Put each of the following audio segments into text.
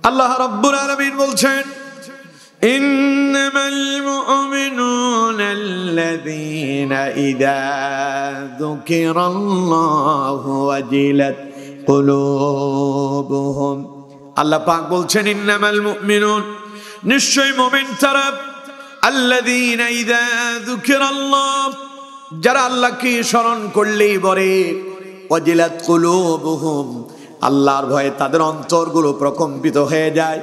আল্লাহ রাব্বুল আলামিন বলছেন, ইন্নামাল মুমিনুনা আল্লাযীনা ইযা যুকিরাল্লাহু ওয়াজিলাত কুলুবুহুম। আল্লাহ পাক বলছেন, ইন্নামাল মুমিনুন, নিশ্চয় মুমিন তারা, আল্লাযীনা ইযা যুকিরাল্লাহ, যারা আল্লাহকে স্মরণ করলেই বলে, ওয়াজিলাত কুলুবুহুম, আল্লাহর ভয়ে তাদের অন্তরগুলো প্রকম্পিত হয়ে যায়।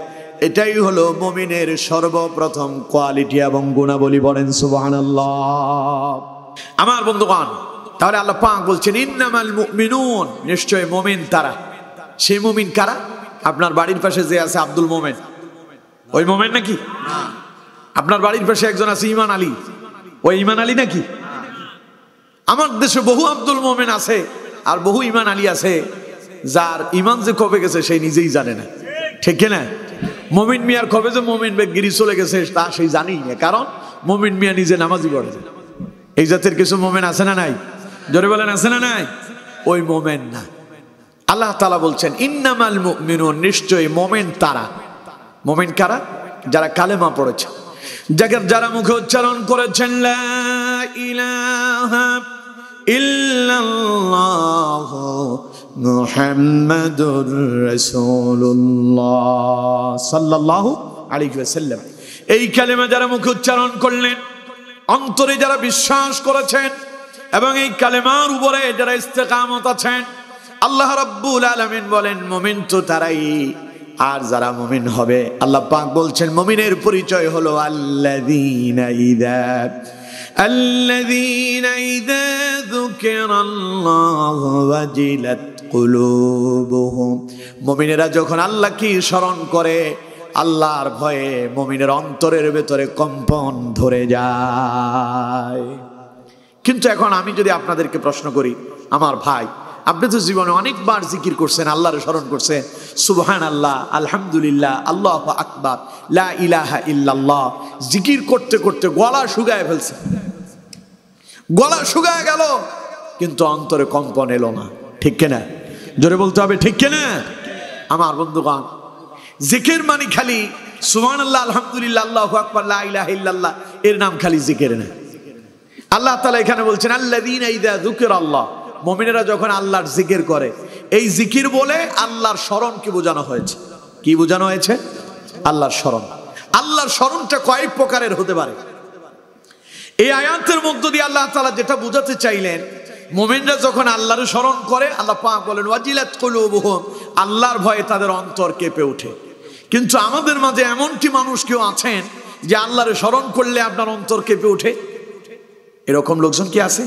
এটাই হলো মুমিনের সর্বপ্রথম কোয়ালিটি এবং গুণাবলী। বলেন সুবহানাল্লাহ। আমার বন্ধুগণ, তাহলে আল্লাহ পাক বলছেন ইন্নামাল মুমিনুন, নিশ্চয় মুমিন তারা। সেই মুমিন কারা? আপনার বাড়ির পাশে যে আছে আব্দুল মোমেন, ওই মোমেন নাকি? আপনার বাড়ির পাশে একজন আছে ইমান আলী, ওই ইমান আলী নাকি? আমার দেশে বহু আব্দুল মোমেন আছে আর বহু ইমান আলী আছে, যার ইমান যে কবে গেছে সেই নিজেই জানে না, ঠিক না? মমিন মিয়ার কবে যে মমিন বেগিরি চলে গেছে তা সেই জানেই না, কারণ মমিন মিয়া নিজে নামাজি পড়ে। এই জাতের কিছু মোমেন আছে না নাই? জোরে বলেন, আছে না নাই? ওই মোমেন না। আল্লাহ তাআলা বলছেন ইন্নামাল মুমিনুন, নিশ্চয় মোমেন তারা। মোমেন কারা? যারা কালেমা পড়েছে, যারা মুখে উচ্চারণ করেছেন লা ইলাহা ইল্লাল্লাহ মুহাম্মাদুর রাসূলুল্লাহ সাল্লাল্লাহু আলাইহি ওয়াসাল্লাম। এই কালেমা যারা মুখে উচ্চারণ করলেন, অন্তরে যারা বিশ্বাস করেছেন এবং এই কালেমার উপরে যারা ইস্তেকামত আছেন, আল্লাহ রাব্বুল আলামিন বলেন মুমিন তো তারাই। আর যারা মুমিন হবে, আল্লাহ পাক বলছেন মুমিনের পরিচয় হলো আল্লাযীনা ইযা যুকিরাল্লাহু ওয়াজিলাত কুলুবুহুম। মুমিনেরা যখন আল্লাহকে স্মরণ করে, আল্লাহর ভয়ে মুমিনের অন্তরের ভেতরে কম্পন ধরে যায়। কিন্তু এখন আমি যদি আপনাদেরকে প্রশ্ন করি, আমার ভাই, আপনি তো জীবনে অনেকবার জিকির করছেন, আল্লাহর স্মরণ করছেন, সুবহানাল্লাহ, আলহামদুলিল্লাহ, আল্লাহু আকবার, লা ইলাহা ইল্লাল্লাহ, জিকির করতে করতে গলা শুকায় ফেলছে, গলা শুকায় গেল, কিন্তু অন্তরে কম্পন এলো না, ঠিক কিনা? জোরে বলতে হবে, ঠিক কিনা? আমার বন্ধুগণ, জিকির মানে খালি সুবহানাল্লাহ, আলহামদুলিল্লাহ, আল্লাহু আকবার, লা ইলাহা ইল্লাল্লাহ, এর নাম খালি জিকির না। আল্লাহ তাআলা এখানে বলছেন আল্লাযীনা ইযা যুকিরাল্লাহ, মুমিনেরা যখন আল্লাহর জিকির করে, এই জিকির বলে আল্লাহর স্মরণকে বোঝানো হয়েছে। কি বোঝানো হয়েছে? আল্লাহর স্মরণ। আল্লাহর স্মরণটা কয়েক প্রকারের হতে পারে। এই আয়াতের মধ্য দিয়ে আল্লাহ তাআলা যেটা বোঝাতে চাইলেন, মুমিনরা যখন আল্লাহর স্মরণ করে, আল্লাহ পাক বলেন ওয়াজিলাত কুলুবুহুম, আল্লাহর ভয়ে তাদের অন্তর কেঁপে ওঠে। কিন্তু আমাদের মাঝে এমনটি মানুষ কেউ আছেন যে আল্লাহর স্মরণ করলে আপনার অন্তর কেঁপে ওঠে? এরকম লোকজন কি আছে?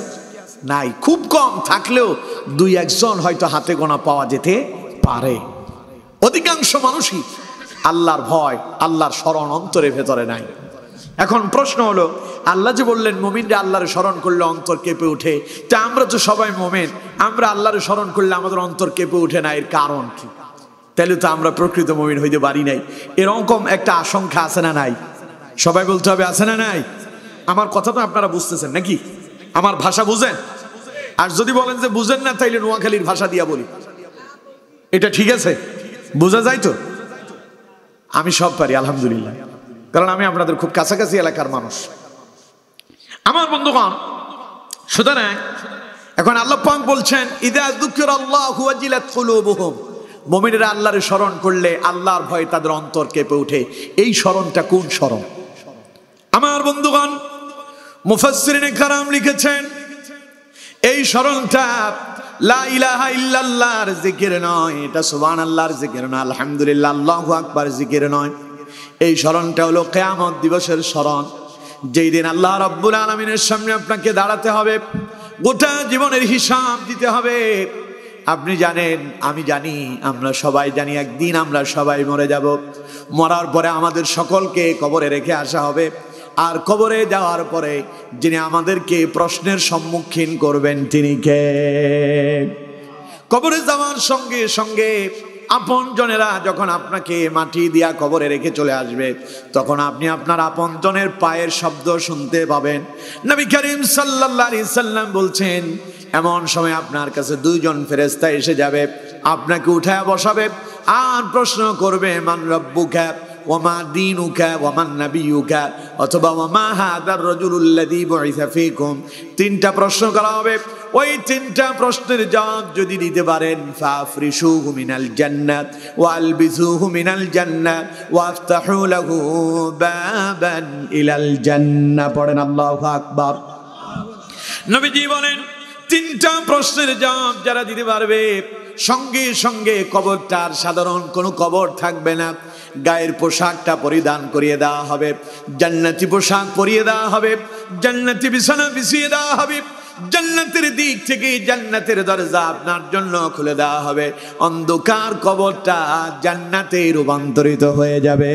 নাই, খুব কম, থাকলেও দুই একজন হয়তো হাতে গোনা পাওয়া যেতে পারে। অধিকাংশ মানুষই আল্লাহর ভয়, আল্লাহর স্মরণ অন্তরের ভেতরে নাই। এখন প্রশ্ন হলো, আল্লাহ যে বললেন মুমিনরা আল্লাহর স্মরণ করলে অন্তর কেঁপে ওঠে, তা আমরা তো সবাই মুমিন, আমরা আল্লাহর স্মরণ করলে আমাদের অন্তর কেঁপে ওঠে না, এর কারণ কি? তাহলে তো আমরা প্রকৃত মুমিন হইতে পারি নাই, এরকম একটা আশঙ্কা আছে না নাই? সবাই বলতে হবে, আছে না নাই? আমার কথা তো আপনারা বুঝতেছেন নাকি? আমার ভাষা বুঝেন? আর যদি বলেন যে বুঝেন না, তাইলে নোয়াখালীর ভাষা দিয়া বলি, এটা ঠিক আছে? বোঝা যায় তো? আমি সব পারি আলহামদুলিল্লাহ, কারণ আমি আপনাদের খুব কাছাকাছি এলাকার মানুষ। আমার বন্ধুগণ, সুতরাং এখন আল্লাহ পাক বলছেন ইযা যুকিরাল্লাহু ওয়াজিলাত কুলুবুহুম, মুমিনেরা আল্লাহর স্মরণ করলে আল্লাহর ভয়ে তাদের অন্তর কেঁপে ওঠে। এই স্মরণটা কোন স্মরণ? আমার বন্ধুগণ, মুফাসসিরিনে কেরাম লিখেছেন এই স্মরণটা লা ইলাহা ইল্লাল্লাহর জিকির নয়, এটা সুবহানাল্লাহর জিকির নয়, আলহামদুলিল্লাহ, আল্লাহু আকবার জিকির নয়। এই স্মরণটা হলো কিয়ামত দিবসের স্মরণ, যেই দিন আল্লাহ রাব্বুল আলামিনের সামনে আপনাকে দাঁড়াতে হবে, গোটা জীবনের হিসাব দিতে হবে। আপনি জানেন, আমি জানি, আমরা সবাই জানি, একদিন আমরা সবাই মরে যাব। মরার পরে আমাদের সকলকে কবরে রেখে আসা হবে। আর কবরে যাওয়ার পরে যিনি আমাদেরকে প্রশ্নের সম্মুখীন করবেন তিনি কে? কবরে যাওয়ার সঙ্গে সঙ্গে আপন জনেরা যখন আপনাকে মাটি দিয়া কবরে রেখে চলে আসবে, তখন আপনি আপনার আপন জনের পায়ের শব্দ শুনতে পাবেন। নবী করিম সাল্লাল্লাহু আলাইহি সাল্লাম বলছেন, এমন সময় আপনার কাছে দুইজন ফেরেশতা এসে যাবে, আপনাকে উঠায় বসাবে আর প্রশ্ন করবে মান রাব্বুকা ওয়া মা দীনুকা ওয়া মান নাবিয়ুকা, অথবা ওয়া মা হাদার রাজুলুল্লাযী বুইসা ফীকুম। তিনটা প্রশ্ন করা হবে। ওই তিনটা প্রশ্নের জবাব যদি দিতে পারেন, ফাফরিশুহু মিনাল জান্নাত ওয়া আলবিসুহু মিনাল জান্নাত ওয়া আফতাহু লাহু বাবান ইলাল জান্নাহ। পড়েন আল্লাহু আকবার। নবীজি বলেন তিনটা প্রশ্নের জবাব যারা দিতে পারবে, সঙ্গে সঙ্গে কবরটার সাধারণ কোনো কবর থাকবে না, গায়ের পোশাকটা পরিধান করিয়ে দেওয়া হবে, জান্নাতি পোশাক পরিয়ে দেওয়া হবে, জান্নাতি বিছানা বিছিয়ে দেওয়া হবে, জান্নাতের দিক থেকে জান্নাতের দরজা আপনার জন্য খুলে দেওয়া হবে, অন্ধকার কবরটা জান্নাতে রূপান্তরিত হয়ে যাবে।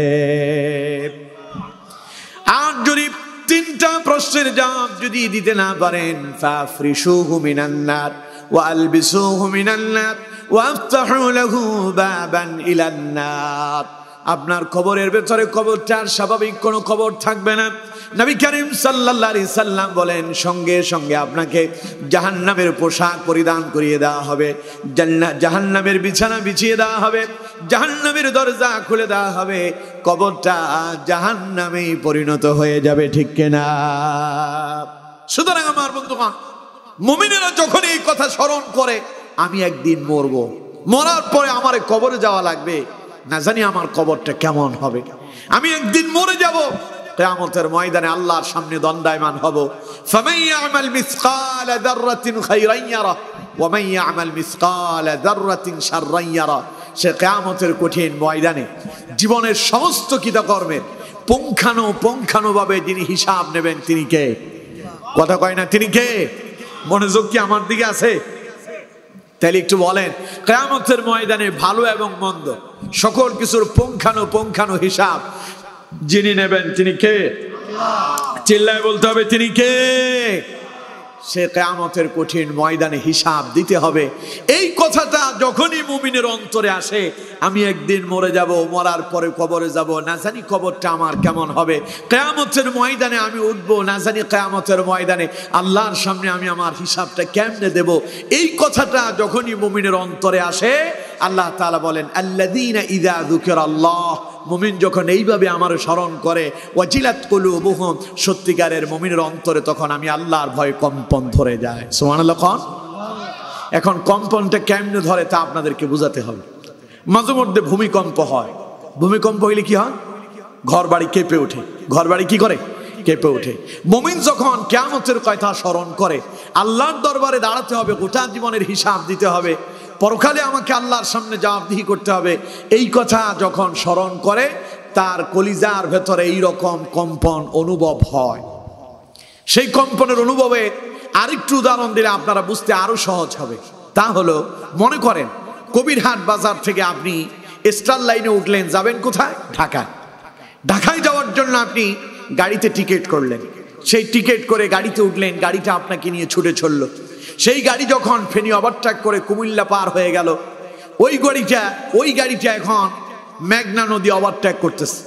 আর যদি তিনটা প্রশ্নের জবাব যদি দিতে না পারেন, ফাফরিশুহু মিনান নার ওয়া আলবিসুহু মিনান নার ওয়া আফতাহু লাহু বাবান ইলান নার। আপনার কবরের ভেতরে কবরটার স্বাভাবিক কোনো কবর থাকবে না। নবী করিম সাল্লাল্লাহু আলাইহি সাল্লাম বলেন সঙ্গে সঙ্গে আপনাকে জাহান্নামের পোশাক পরিধান করিয়ে দেওয়া হবে, জাহান্নামের বিছানা বিছিয়ে দেওয়া হবে, জাহান্নামের দরজা খুলে দেওয়া হবে, কবরটা জাহান্নামেই পরিণত হয়ে যাবে। ঠিক কিনা? সুতরাং আমার বন্ধুগণ, মুমিনেরা যখন এই কথা স্মরণ করে, আমি একদিন মরবো, মরার পরে আমার কবরে যাওয়া লাগবে, না জানি আমার কবরটা কেমন হবে, আমি একদিন মরে যাব, কিয়ামতের ময়দানে আল্লাহর সামনে দণ্ডায়মান হব। ফামান ইয়ামাল মিসকাল যাররাতিন খায়রান ইয়ারা ওয়া মান ইয়ামাল মিসকাল যাররাতিন শাররান ইয়ারা। সে কিয়ামতের কঠিন ময়দানে জীবনের সমস্ত কৃতকর্মের পুঙ্খানুপুঙ্খানুভাবে যিনি হিসাব নেবেন, তিনি কে? কথা কয় না, তিনি কে? মনোযোগ কি আমার দিকে আছে? তাহলে একটু বলেন, কিয়ামতের ময়দানে ভালো এবং মন্দ সকল কিছুর পুঙ্খানু হিসাব যিনি নেবেন, তিনি কে? চিল্লায় বলতে হবে, তিনি কে? সে কিয়ামতের কঠিন ময়দানে হিসাব দিতে হবে। এই কথাটা যখনই মুমিনের অন্তরে আসে, আমি একদিন মরে যাব, মরার পরে কবরে যাব, না জানি কবরটা আমার কেমন হবে, কিয়ামতের ময়দানে আমি উঠব, না জানি কিয়ামতের ময়দানে আল্লাহর সামনে আমি আমার হিসাবটা কেমনে দেব। এই কথাটা যখনই মুমিনের অন্তরে আসে, আল্লাহ তাআলা বলেন আল্লাযীনা ইযা যুকিরাল্লাহ, মুমিন যখন এইভাবে আমার স্মরণ করে, ওয়াজিলাত কুলুবুহুম, সত্যিকারের মুমিনের অন্তরে তখন আমি আল্লাহর ভয়ে কম্পন ধরে যায়। সুবহানাল্লাহ। এখন কম্পনটা কেমনে ধরে তা আপনাদেরকে বুঝাতে হবে। মাঝে মধ্যে ভূমিকম্প হয়। ভূমিকম্প হইলে কি হয়? ঘর বাড়ি কেঁপে ওঠে। ঘর বাড়ি কি করে? কেঁপে ওঠে। মুমিন যখন কিয়ামতের কথা স্মরণ করে, আল্লাহর দরবারে দাঁড়াতে হবে, গোটা জীবনের হিসাব দিতে হবে, পরকালে আমাকে আল্লাহর সামনে জবাবদিহি করতে হবে, এই কথা যখন স্মরণ করে, তার কলিজার ভেতরে এই রকম কম্পন অনুভব হয়। সেই কম্পনের অনুভবে আরেকটু উদাহরণ দিলে আপনারা বুঝতে আরো সহজ হবে। তা হলো, মনে করেন কবিরহাট বাজার থেকে আপনি স্টার লাইনে উঠলেন, যাবেন কোথায়? ঢাকায়। ঢাকায় যাওয়ার জন্য আপনি গাড়িতে টিকিট করলেন, সেই টিকিট করে গাড়িতে উঠলেন, গাড়িটা আপনাকে নিয়ে ছুটে চলল। সেই গাড়ি যখন ফেনী ওভারটেক করে কুমিল্লা পার হয়ে গেল, ওই গাড়িটা এখন মেঘনা নদী ওভারটেক করতেছে।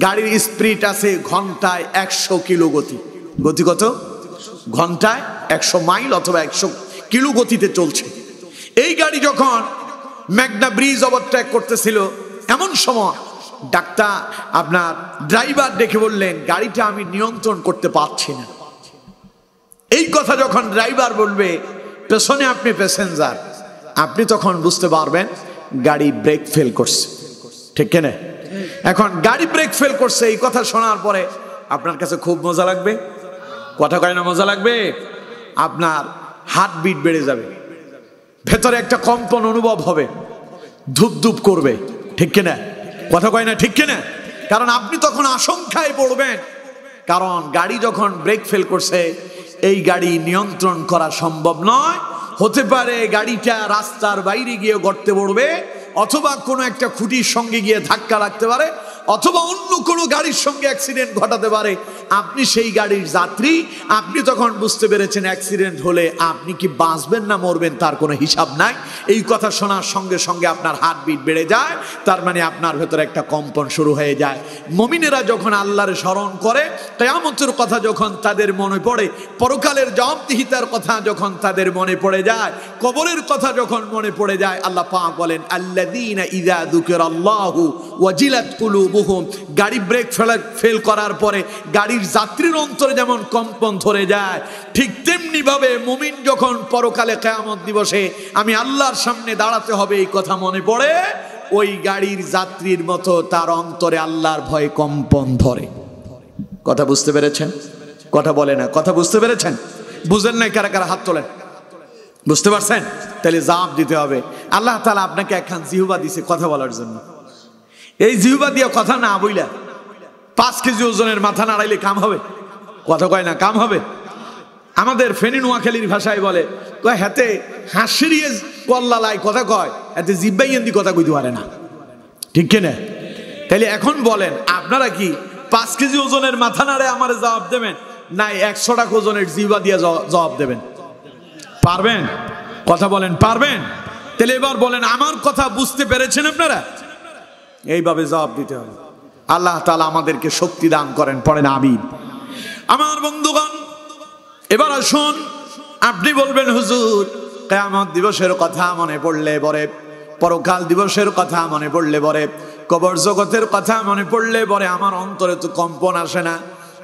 গাড়ির স্পিড আছে ঘন্টায় 100 কিলো গতি। গতি কত? ঘন্টায় 100 মাইল অথবা 100 কিলো গতিতে চলছে। এই গাড়ি যখন মেঘনা ব্রিজ ওভারটেক করতেছিল, এমন সময় আপনার ড্রাইভার দেখে বললেন, গাড়িটা আমি নিয়ন্ত্রণ করতে পারছি না। এই কথা যখন ড্রাইভার বলবে, পেছনে আপনি প্যাসেঞ্জার, আপনি তখন বুঝতে পারবেন গাড়ি ব্রেক ফেল করছে। ঠিক কিনা? এখন গাড়ি ব্রেক ফেল করছে, এই কথা শোনার পরে আপনার কাছে খুব মজা লাগবে। কথা কয় না মজা লাগবে? আপনার হার্টবিট বেড়ে যাবে, ভেতরে একটা কম্পন অনুভব হবে, ধুপ ধুপ করবে। ঠিক কিনা? কথা কয় না ঠিক কিনা? কারণ আপনি তখন আশঙ্কায় পড়বেন, কারণ গাড়ি যখন ব্রেক ফেল করছে, এই গাড়ি নিয়ন্ত্রণ করা সম্ভব নয়। হতে পারে গাড়িটা রাস্তার বাইরে গিয়ে গর্তে পড়বে, অথবা কোনো একটা খুঁটির সঙ্গে গিয়ে ধাক্কা লাগতে পারে, অথবা অন্য কোনো গাড়ির সঙ্গে অ্যাক্সিডেন্ট ঘটাতে পারে। আপনি সেই গাড়ির যাত্রী, আপনি তখন বুঝতে পেরেছেন অ্যাক্সিডেন্ট হলে আপনি কি বাঁচবেন না মরবেন তার কোনো হিসাব নাই। এই কথা শোনার সঙ্গে সঙ্গে আপনার হার্টবিট বেড়ে যায়, তার মানে আপনার ভেতরে একটা কম্পন শুরু হয়ে যায়। মুমিনেরা যখন আল্লাহর স্মরণ করে, কিয়ামতের কথা যখন তাদের মনে পড়ে, পরকালের জবাবদিহিতার কথা যখন তাদের মনে পড়ে যায়, কবরের কথা যখন মনে পড়ে যায়, আল্লাহ পাক বলেন আল্লাযীনা ইযা যুকিরাল্লাহু ওয়াজিলাত কুলুবুহুম। গাড়ি ব্রেক ফেল করার পরে গাড়ির যাত্রীর অন্তরে যেমন কম্পন ধরে যায়, ঠিক তেমনি ভাবে মুমিন যখন পরকালে কিয়ামত দিবসে আমি আল্লাহর সামনে দাঁড়াতে হবে এই কথা মনে পড়ে, ওই গাড়ির যাত্রীর মতো তার অন্তরে আল্লাহর ভয়ে কম্পন ধরে। কথা বুঝতে পেরেছেন? কথা বলে না, কথা বুঝতে পেরেছেন? বুঝেন নাই কারা কারা হাত তোলেন? বুঝতে পারছেন? তাহলে জবাব দিতে হবে। আল্লাহ তাআলা আপনাকে একখান জিহ্বা দিয়েছে কথা বলার জন্য। এই জিহ্বা দিয়ে কথা না বইলা 5 কেজি ওজনের মাথা নাড়াইলে কাম হবে? কথা কয় না, কাম হবে? আমাদের ফেনী নোয়াখালীর ভাষায় বলে কয় হাতে হাসিরিয়ে কল্লালাই কথা কয়, এতে জিব্বাইয়েন্দি কথা কইতে পারে না। ঠিক কিনা? তাইলে এখন বলেন আপনারা কি 5 কেজি ওজনের মাথা নাড়ে আমার জবাব দেবেন, না 100 টাকা ওজনের জিহ্বা দিয়ে জবাব দেবেন? পারবেন? কথা বলেন, পারবেন? তাহলে এবার বলেন আমার কথা বুঝতে পেরেছেন আপনারা? এইভাবে জবাব দিতে হবে। আল্লাহ তাআলা আমাদেরকে শক্তি দান করেন, পড়েন আমিন। আমার বন্ধুগণ, এবার আসুন, আপনি বলবেন হুজুর কিয়ামত দিবসের কথা মনে পড়লে পরে, পরকাল দিবসের কথা মনে পড়লে পরে, কবর জগতের কথা মনে পড়লে পরে আমার অন্তরে তো কম্পন আসে না,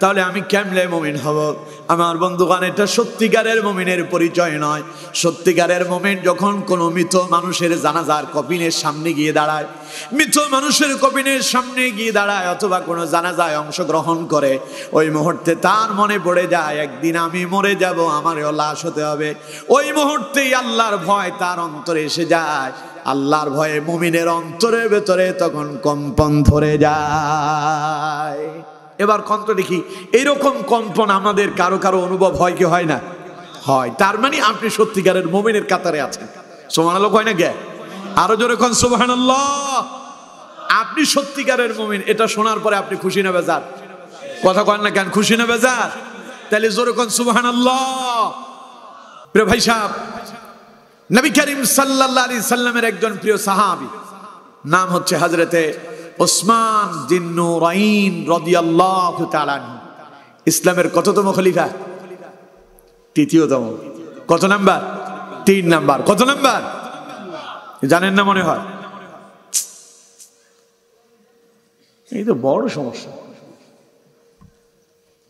তাহলে আমি কেমনে মুমিন হব? আমার বন্ধুগণ, এটা সত্যিকারের মুমিনের পরিচয় নয়। সত্যিকারের মুমিন যখন কোনো মৃত মানুষের জানাজার কফিনের সামনে গিয়ে দাঁড়ায়, মৃত মানুষের কফিনের সামনে গিয়ে দাঁড়ায় অথবা কোনো জানাজায় অংশগ্রহণ করে, ওই মুহূর্তে তার মনে পড়ে যায় একদিন আমি মরে যাব, আমারও লাশ হতে হবে। ওই মুহূর্তেই আল্লাহর ভয় তার অন্তরে এসে যায়। আল্লাহর ভয়ে মুমিনের অন্তরের ভেতরে তখন কম্পন ধরে যায়। এবার কন্ত দেখি, এইরকম কম্পন আমাদের কারো কারো অনুভব হয় কি হয় না? হয়। তার মানে আপনি সত্যিকারের মুমিনের কাতারে আছেন। সুবহানাল্লাহ কয় না গে? আরো জোরে কোন সুবহানাল্লাহ। আপনি সত্যিকারের মুমিন, এটা শোনার পরে আপনি খুশি না বেজার? কথা কন না কেন? খুশি না বেজার? তাহলে জোরে কোন সুবহানাল্লাহ। প্রিয় ভাই সাহেব, নবী করিম সাল্লাল্লাহু আলাইহি সাল্লামের একজন প্রিয় সাহাবী, নাম হচ্ছে হযরতে ওসমান জিন নুরাইন রাদিয়াল্লাহু তাআলা আনহু। ইসলামের কততম খলিফা? তৃতীয়তম। কত নাম্বার? 3 নাম্বার। কত নাম্বার জানেন না মনে হয়? এই তো বড় সমস্যা।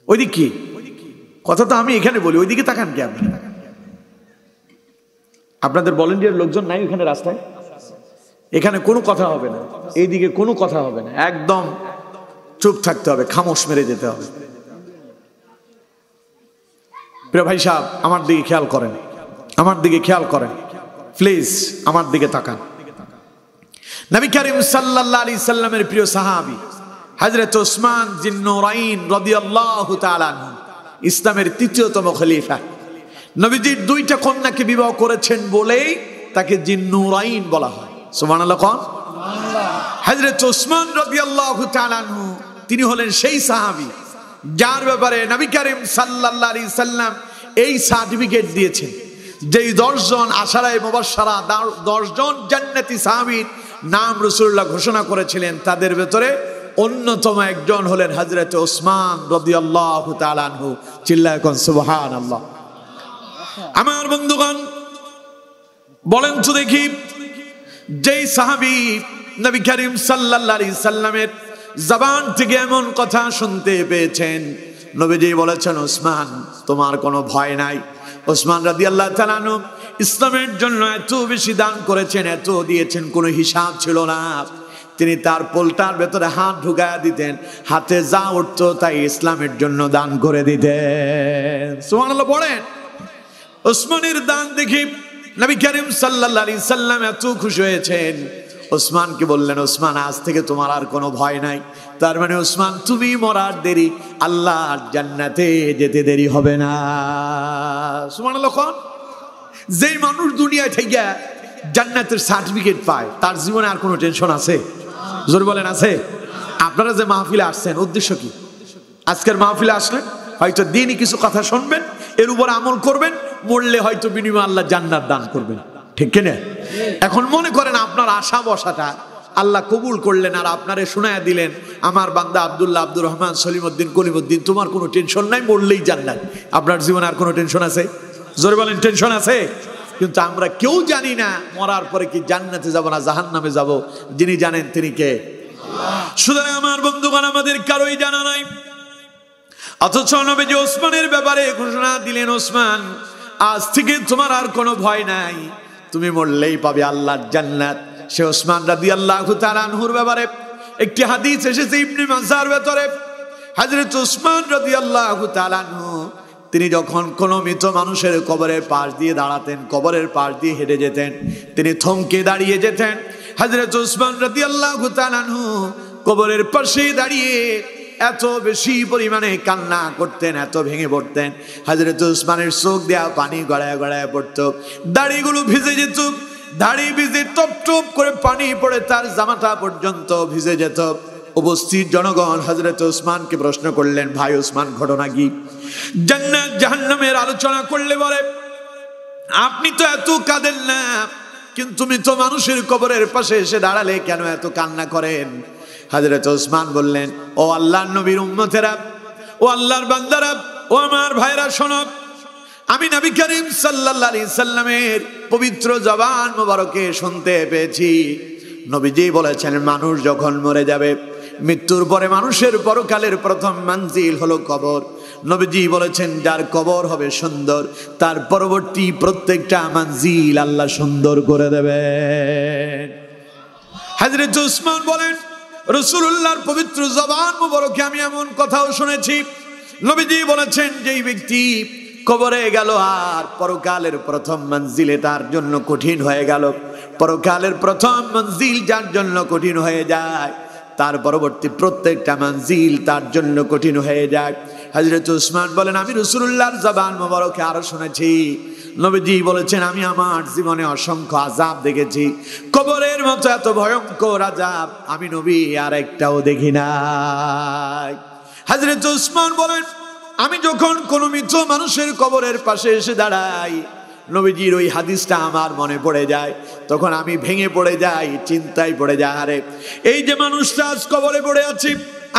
ওইদিক কি কথা তো আমি এখানে বলি, ওইদিকে তাকান কি আপনি? আপনাদের ভলান্টিয়ার লোকজন নাই ওখানে রাস্তায়? এখানে কোনো কথা হবে না, এইদিকে কোনো কথা হবে না, একদম চুপ থাকতে হবে, খামোশ মেরে যেতে হবে। প্রিয় ভাই সাহেব, আমার দিকে খেয়াল করেন, আমার দিকে খেয়াল করেন প্লিজ, আমার দিকে তাকান। নবী করিম সাল্লাল্লাহু আলাইহি সাল্লামের প্রিয় সাহাবী হযরত ওসমান জিন নুরাইন রাদিয়াল্লাহু তাআলা আনহু, ইসলামের তৃতীয়তম খলিফা। নবীজির 2টা কন্যাকে বিবাহ করেছেন বলেই তাকে জিন নুরাইন বলা হয়। সুবহানাল্লাহ কোন? হযরত ওসমান রাদিয়াল্লাহু তাআলা আনহু তিনি হলেন সেই সাহাবী যার ব্যাপারে নবী করিম সাল্লাল্লাহু আলাইহি সাল্লাম এই সার্টিফিকেট দিয়েছেন, যেই 10 জন আশারায়ে মুবাশশারা, 10 জন জান্নাতি সাহাবীর নাম রাসূলুল্লাহ ঘোষণা করেছিলেন, তাদের ভেতরে অন্যতম একজন হলেন হযরত ওসমান রাদিয়াল্লাহু তাআলা আনহু। চিল্লায় কোন সুবহানাল্লাহ। আমার বন্ধুগণ, বলেন তো দেখি, যেই সাহাবী নবী করিম সাল্লাল্লাহু আলাইহি সাল্লামের জবান থেকে এমন কথা শুনতে পেয়েছেন, নবীজি বলেছেন ওসমান তোমার কোনো ভয় নাই। ওসমান রাদিয়াল্লাহু তাআলা আনহু ইসলামের জন্য এত বেশি দান করেছেন, এত দিয়েছেন, কোনো হিসাব ছিল না। তিনি তার পোলটার ভেতরে হাত ঢুকায়া দিতেন, হাতে যা উঠতো তাই ইসলামের জন্য দান করে দিতেন। সুবহানাল্লাহ পড়েন। ওসমানের দান দেখে নবী করিম সাল্লাল্লাহু আলাইহি সাল্লাম এত খুশি হয়েছেন, ওসমানকে বললেন ওসমান আজ থেকে তোমার আর কোনো ভয় নাই। তার মানে ওসমান তুমি মরার দেরি, আল্লাহর জান্নাতে যেতে দেরি হবে না। সুবহানাল্লাহ কোন? যেই মানুষ দুনিয়ায় থেকে জান্নাতের সার্টিফিকেট পায় তার জীবনে আর কোনো টেনশন আছে? জোরে বলেন আছে? আপনারা যে মাহফিলে আসছেন উদ্দেশ্য কি? আজকের মাহফিলে আসলে হয়তো দিনই কিছু কথা শুনবেন, এর উপর আমল করবেন, মরলে হয়তো বিনিময়ে আল্লাহ জান্নাত দান করবেন, ঠিক কিনা? এখন মনে করেন আপনার আশা বসাটা আল্লাহ কবুল করলেন আর আপনারে শোনায়া দিলেন, আমার বান্দা আব্দুল্লাহ, আব্দুর রহমান, সলিমউদ্দিন, কলিমউদ্দিন, তোমার কোনো টেনশন নাই, মরলেই জান্নাত। আপনার জীবনে আর কোনো টেনশন আছে? জোরে বলেন, টেনশন আছে? কিন্তু আমরা কেউ জানি না মরার পরে কি জান্নাতে যাব না জাহান্নামে যাব। যিনি জানেন তিনি কে? সুতরাং আমার বন্ধুগণ, আমাদের কারোই জানা নাই। অথচ নবীজি ওসমানের ব্যাপারে ঘোষণা দিলেন, ওসমান, আজ থেকে তোমার আর কোনো ভয় নাই, তুমি মরলেই পাবে আল্লাহর জান্নাত। সে ওসমান রাদিয়াল্লাহু তাআলা আনহুর ব্যাপারে একটি হাদিস এসেছে ইবনে মাজার ভেতরে। হযরত ওসমান রাদিয়াল্লাহু তাআলা আনহু তিনি যখন কোনো মৃত মানুষের কবরের পাশ দিয়ে দাঁড়াতেন, কবরের পাশ দিয়ে হেঁটে যেতেন, তিনি থমকে দাঁড়িয়ে যেতেন। হযরত ওসমান রাদিয়াল্লাহু তাআলা আনহু কবরের পাশে দাঁড়িয়ে এত বেশি পরিমাণে কান্না করতেন, এত ভেঙে পড়তেন, হযরত ওসমানের চোখ দেয়া পানি গড়ায় গড়ায় পড়তো, দাড়িগুলো ভিজে যেত, দাড়ি ভিজে টপ টপ করে পানি পড়ে তার জামাটা পর্যন্ত ভিজে যেত। উপস্থিত জনগণ হযরত ওসমানকে প্রশ্ন করলেন, ভাই ওসমান, ঘটনা কি? জান্নাত জাহান্নামের আলোচনা করলে বলে, আপনি তো এত কাঁদেন না, কিন্তু মৃত মানুষের কবরের পাশে এসে দাঁড়ালে কেন এত কান্না করেন? হযরত ওসমান বললেন, ও আল্লাহর নবীর উম্মতেরা, ও আল্লাহর বান্দারা, ও আমার ভাইরা, শোনো, আমি নবী করিম সাল্লাল্লাহু আলাইহি সাল্লামের পবিত্র জবান মোবারকে শুনতে পেয়েছি, নবীজি বলেছেন, মানুষ যখন মরে যাবে, মৃত্যুর পরে মানুষের পরকালের প্রথম মঞ্জিল হলো কবর। নবীজি বলেছেন, যার কবর হবে সুন্দর, তার পরবর্তী প্রত্যেকটা মঞ্জিল আল্লাহ সুন্দর করে দেবেন। হযরত ওসমান বলেন, রাসূলুল্লাহর পবিত্র জবান মোবারকে আমি এমন কথাও শুনেছি, নবীজি বলেছেন, যেই ব্যক্তি কবরে গেল আর পরকালের প্রথম মঞ্জিলে তার জন্য কঠিন হয়ে গেল, পরকালের প্রথম মঞ্জিল যার জন্য কঠিন হয়ে যায়, তার পরবর্তী প্রত্যেকটা মঞ্জিল তার জন্য কঠিন হয়ে যায়। হযরত ওসমান বলেন, আমি রাসূলুল্লাহর জবান মোবারকে আরো শুনেছি, নবীজি বলেছেন, আমি আমার জীবনে অসংখ্য আযাব দেখেছি, কবরের মতো এত ভয়ঙ্কর আযাব আমি নবী আর একটাও দেখি নাই। হযরত ওসমান বলেন, আমি যখন কোনো মৃত মানুষের কবরের পাশে এসে দাঁড়াই, নবীজির ওই হাদিসটা আমার মনে পড়ে যায়, তখন আমি ভেঙে পড়ে যাই, চিন্তায় পড়ে যাই, আরে এই যে মানুষটা আজ কবরে পড়ে আছি,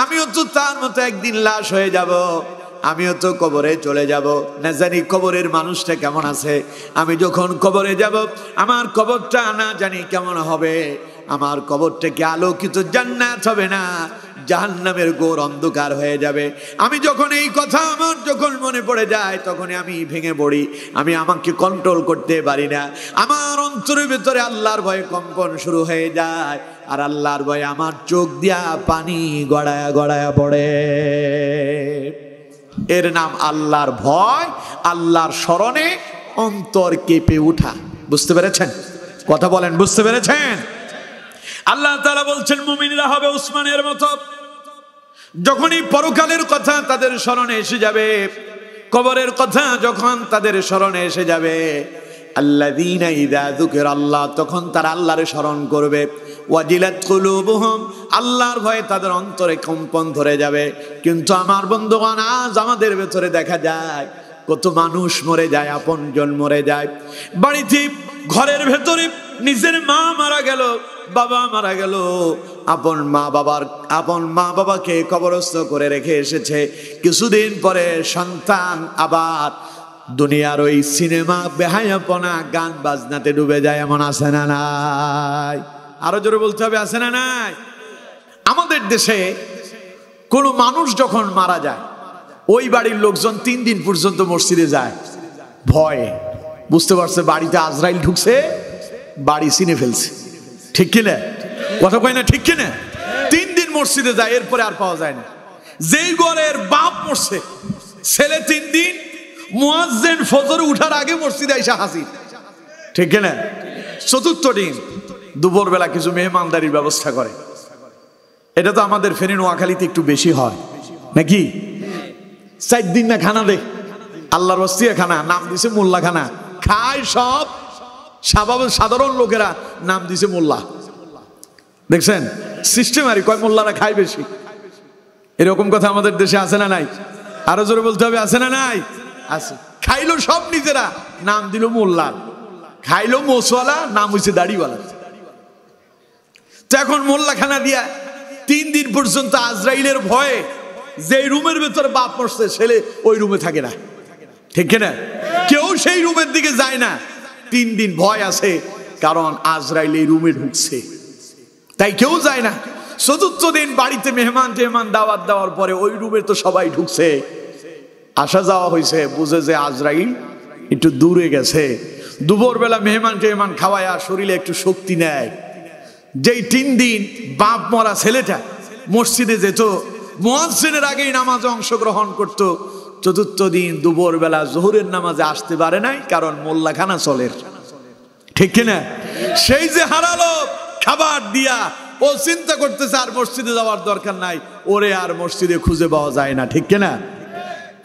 আমিও তো তার মতো একদিন লাশ হয়ে যাব, আমিও তো কবরে চলে যাব, না জানি কবরের মানুষটা কেমন আছে, আমি যখন কবরে যাব আমার কবরটা না জানি কেমন হবে, আমার কবরটা কি আলোকিত জান্নাত হবে না জাহান্নামের ঘোর অন্ধকার হয়ে যাবে। আমি যখন এই কথা আমার যখন মনে পড়ে যায়, তখনই আমি ভেঙে পড়ি, আমি আমাকে কন্ট্রোল করতে পারি না, আমার অন্তরের ভেতরে আল্লাহর ভয়ে কম্পন শুরু হয়ে যায়, আর আল্লাহর ভয়ে আমার চোখ দিয়া পানি গড়ায়া গড়ায়া পড়ে। এর নাম আল্লাহর ভয়, আল্লাহর স্মরণে অন্তর কেঁপে উঠা। বুঝতে পেরেছেন? কথা বলেন, বুঝতে পেরেছেন? আল্লাহ তাআলা বলছেন, মুমিনরা হবে ওসমানের মতো, যখনই পরকালের কথা তাদের স্মরণে এসে যাবে, কবরের কথা যখন তাদের স্মরণে এসে যাবে, আল্লাযীনা ইযা যুকিরাল্লাহ, তখন তারা আল্লাহর স্মরণ করবে, ওয়াজিলাত কুলুবুহুম, আল্লাহর ভয়ে তাদের অন্তরে কম্পন ধরে যাবে। কিন্তু আমার বন্ধুগণ, আজ আমাদের ভেতরে দেখা যায় কত মানুষ মরে যায়, আপনজন মরে যায়, বাড়িতে ঘরের ভেতরে নিজের মা মারা গেল, বাবা মারা গেল, আপন মা বাবাকে কবরস্থ করে রেখে এসেছে, কিছুদিন পরে সন্তান আবার দুনিয়ার ওই সিনেমা, বেহায়াপনা, গান বাজনাতে ডুবে যায়, এমন আছে না নাই? আরো জোরে বলতে হবে, আছে না নাই? আমাদের দেশে কোনো মানুষ যখন মারা যায়, ওই বাড়ির লোকজন 3 দিন পর্যন্ত মসজিদে যায় ভয়ে, বুঝতে পারছে বাড়িতে আজরাইল ঢুকছে, বাড়ি চিনে ফেলছে, ঠিক কিনা? কথা কয় না, ঠিক কিনা? 3 দিন মসজিদে যায়, এরপরে আর পাওয়া যায় না। যেই ঘরের বাপ মরছে, ছেলে 3 দিন মুয়াজ্জিন ফজর উঠার আগে মসজিদে আইসা হাজির, ঠিক কিনা? 4র্থ দিন দুপুরবেলা কিছু মেহমানদারির ব্যবস্থা করে। এটা তো আমাদের ফেনী নোয়াখালীতে একটু বেশি হয় নাকি? 4 দিন না খানা দে, আল্লাহর ওয়াস্তিয়া খানা, নাম দিছে মোল্লা খানা, খায় সব সাধারণ লোকেরা, নাম দিছে মোল্লা। দেখছেন সিস্টেম, আর কয় মোল্লারা খায় বেশি, এরকম কথা আমাদের দেশে আছে না নাই? আরো জোরে বলতে হবে, আছে না নাই? আছে। খাইলো সব নিজেরা, নাম দিল মোল্লা। খাইলো মোসওয়ালা, নাম হইছে দাড়িওয়ালা। তো এখন মোল্লাখানা দিয়া 3 দিন পর্যন্ত আজরাইলের ভয়ে, যে রুমের ভেতরে বাপ মরছে ছেলে ওই রুমে থাকে না, ঠিক না? কেউ সেই রুমের দিকে যায় না। 3 দিন ভয় আছে, কারণ আজরাইল এই রুমে ঢুকছে, তাই কেউ যায় না। 4র্থ দিন বাড়িতে মেহমান টেহমান দাওয়াত দেওয়ার পরে ওই রুমে তো সবাই ঢুকছে, আসা যাওয়া হয়েছে, বুঝে যে আজরাইল একটু দূরে গেছে। দুপুরবেলা মেহমান টেহমান খাওয়ায়া শরীরে একটু শক্তি নেয়। যেই 3 দিন বাপ মরা ছেলেটা মসজিদে যেত, মুয়াজ্জিনের আগেই নামাজে অংশগ্রহণ করত, 4র্থ দিন দুপুরবেলা জোহরের নামাজে আসতে পারে নাই, কারণ মোল্লাখানা চলের, ঠিক কিনা? সেই যে হারালো খাবার দিয়া, ও চিন্তা করতেছে আর মসজিদে যাওয়ার দরকার নাই, ওরে আর মসজিদে খুঁজে পাওয়া যায় না, ঠিক কিনা?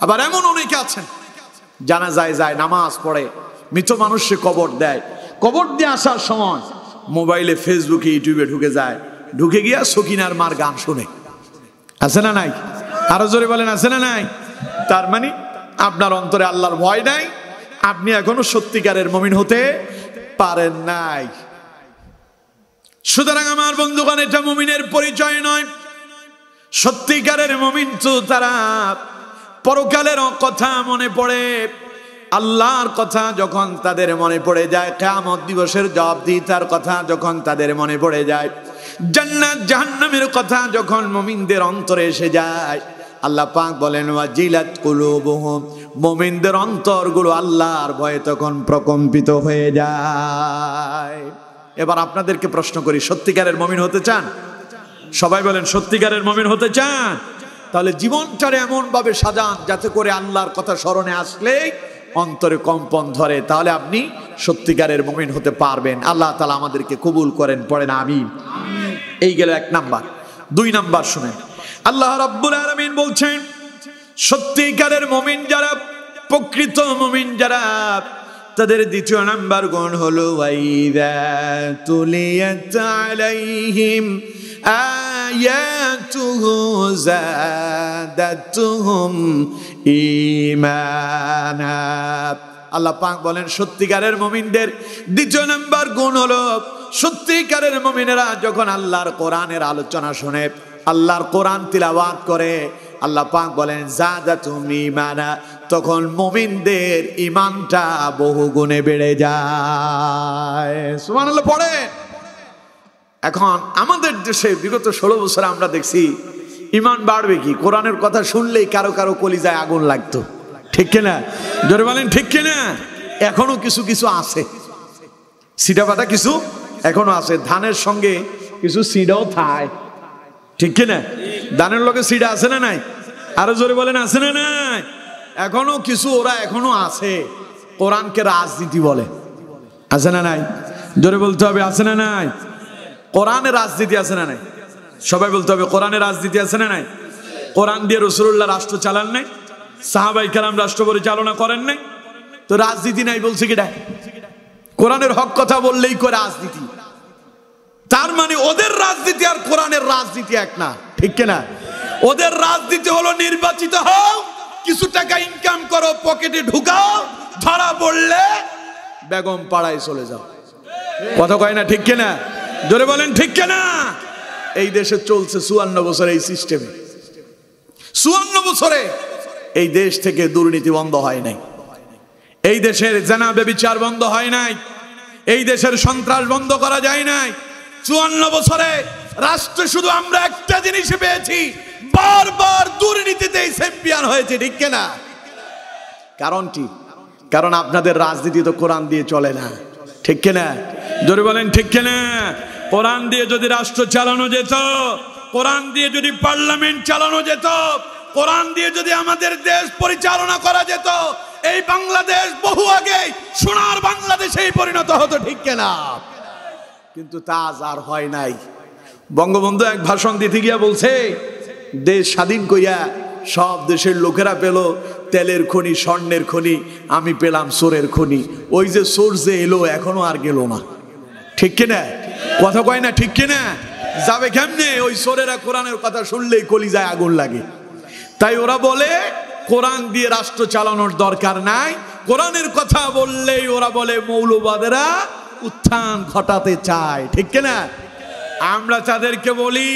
আবার এমন অনেকে আছেন জানাজায় যায়, নামাজ পড়ে, মৃত মানুষকে কবর দেয়, কবর দিয়ে আসার সময় মোবাইলে ফেসবুকে ইউটিউবে ঢুকে যায়, ঢুকে গিয়া সকিনার মার গান শুনে। আছে না নাই? আরো জোরে বলেন, আছে না নাই? তার মানে আপনার অন্তরে আল্লাহর ভয় নাই, আপনি এখনো সত্যিকারের মুমিন হতে পারেন নাই। সুতরাং আমার বন্ধুগণ, এটা মুমিনের পরিচয় নয়। সত্যিকারের মুমিন তো তারা পরকালের কথা মনে পড়ে, আল্লাহর কথা যখন তাদের মনে পড়ে যায়, কিয়ামত দিবসের জবাবদিহিতার কথা যখন তাদের মনে পড়ে যায়, জান্নাত জাহান্নামের কথা যখন মুমিনদের অন্তরে এসে যায়, আল্লাহ পাক বলেন ওয়াজিলাত কুলুবুহুম, মুমিনদের অন্তরগুলো আল্লাহর ভয়ে তখন প্রকম্পিত হয়ে যায়। এবার আপনাদেরকে প্রশ্ন করি, সত্যিকারের মুমিন হতে চান? সবাই বলেন, সত্যিকারের মুমিন হতে চান? তাহলে জীবনটারে এমন ভাবে সাজান যাতে করে আল্লাহর কথা স্মরণে আসলে অন্তরে কম্পন ধরে, তাহলে আপনি সত্যিকারের মুমিন হতে পারবেন। আল্লাহ তাআলা আমাদেরকে কবুল করেন, পড়েন আমিন। এই গেল 1 নাম্বার। 2 নাম্বার শুনেন, আল্লাহ রাব্বুল আলামিন বলছেন সত্যিকারের মুমিন যারা, প্রকৃত মুমিন যারা, তাদের 2 নাম্বার গুণ হলো ওয়াইদা তুলিয়াত আলাইহিম আয়াতুহু যাদাতুহুম ঈমানা। আল্লাহ পাক বলেন সত্যিকারের মুমিনদের 2 নাম্বার গুণ হলো, সত্যিকারের মুমিনেরা যখন আল্লাহর কোরআনের আলোচনা শুনে, আল্লাহর কোরআন তিলাওয়াত করে, আল্লাহ পাক বলেন যাদাতুহুম ঈমানা, তখন মুমিনদের ঈমানটা বহু গুণে বেড়ে যায়। সুবহানাল্লাহ পড়ে। এখন আমাদের দেশে বিগত 16 বছরে আমরা দেখছি ঈমান বাড়বে কি, কোরআনের কথা শুনলেই কারো কারো কলিজায় আগুন লাগতো, ঠিক কিনা? জোরে বলেন ঠিক কিনা? এখনো কিছু কিছু আছে, সিডাপাটা কিছু এখনো আছে, ধানের সঙ্গে কিছু সিডাও থায়, ঠিক কিনা? ধানের লোকে সিডা আছে না নাই? আরো জোরে বলেন, আছে না নাই? এখনো কিছু ওরা এখনো আছে, কোরআনকে রাজনীতি বলে, আছে না নাই? জোরে বলতে হবে, আছে না নাই? কোরআনের রাজনীতি আছে না নাই? সবাই বলতে হবে, কোরআনের রাজনীতি আছে না নাই? কোরআন দিয়ে রাসূলুল্লাহ রাষ্ট্র চালান নাই, সাহাবায়ে কেরাম রাষ্ট্র পরিচালনা করেন নাই, তো রাজনীতি নাই বলছে কিটা? কোরআনের হক কথা বললেই করে রাজনীতি। তার মানে ওদের রাজনীতি আর কোরআনের রাজনীতি এক না, ঠিক কিনা? ওদের রাজনীতি হলো নির্বাচিত হও, কিছু টাকা ইনকাম করো, পকেটে ঢুকাও, ধরা পড়লে বেগম পাড়ায় চলে যাও। কথা কয় না, ঠিক কিনা? জোরে বলেন ঠিক কিনা? এই দেশে চলছে 54 বছর এই সিস্টেমে। 54 বছরে এই দেশ থেকে দুর্নীতি বন্ধ হয় নাই, এই দেশের জেনা ব্যভিচার বন্ধ হয় নাই, এই দেশের সন্ত্রাস বন্ধ করা যায় নাই। 54 বছরে রাষ্ট্র শুধু আমরা একটা জিনিস পেয়েছি, বারবার দুর্নীতিতে চ্যাম্পিয়ন হয়েছে, ঠিক কিনা? কারণ কি? কারণ আপনাদের রাজনীতি তো কোরআন দিয়ে চলে না, ঠিক কিনা? জোরে বলেন ঠিক কিনা? কোরআন দিয়ে যদি রাষ্ট্র চালানো যেত, কোরআন দিয়ে যদি পার্লামেন্ট চালানো যেত, কোরআন দিয়ে যদি আমাদের দেশ পরিচালনা করা যেত, এই বাংলাদেশ বহু আগে সোনার বাংলাদেশে পরিণত হতো, ঠিক কিনা? কিন্তু তা আর হয় নাই। বঙ্গবন্ধু এক ভাষণ দিতে গিয়া বলছে, দেশ স্বাধীন কইয়া সব দেশের লোকেরা পেল তেলের খনি, স্বর্ণের খনি, আমি পেলাম চোরের খনি। ওই যে চোর যে এলো এখনো আর গেল না, ঠিক কিনা? কথা কয় না, ঠিক কিনা? যাবে কেমনে? ওই সোরেরা কোরআনের কথা শুনলেই কলিজায় আগুন লাগে। তাই ওরা বলে কোরআন দিয়ে রাষ্ট্র চালানোর দরকার নাই, কোরআনের কথা বললেই ওরা বলে মৌলবাদেরা উত্থান ঘটাতে চায়, ঠিক কিনা? আমরা তাদেরকে বলি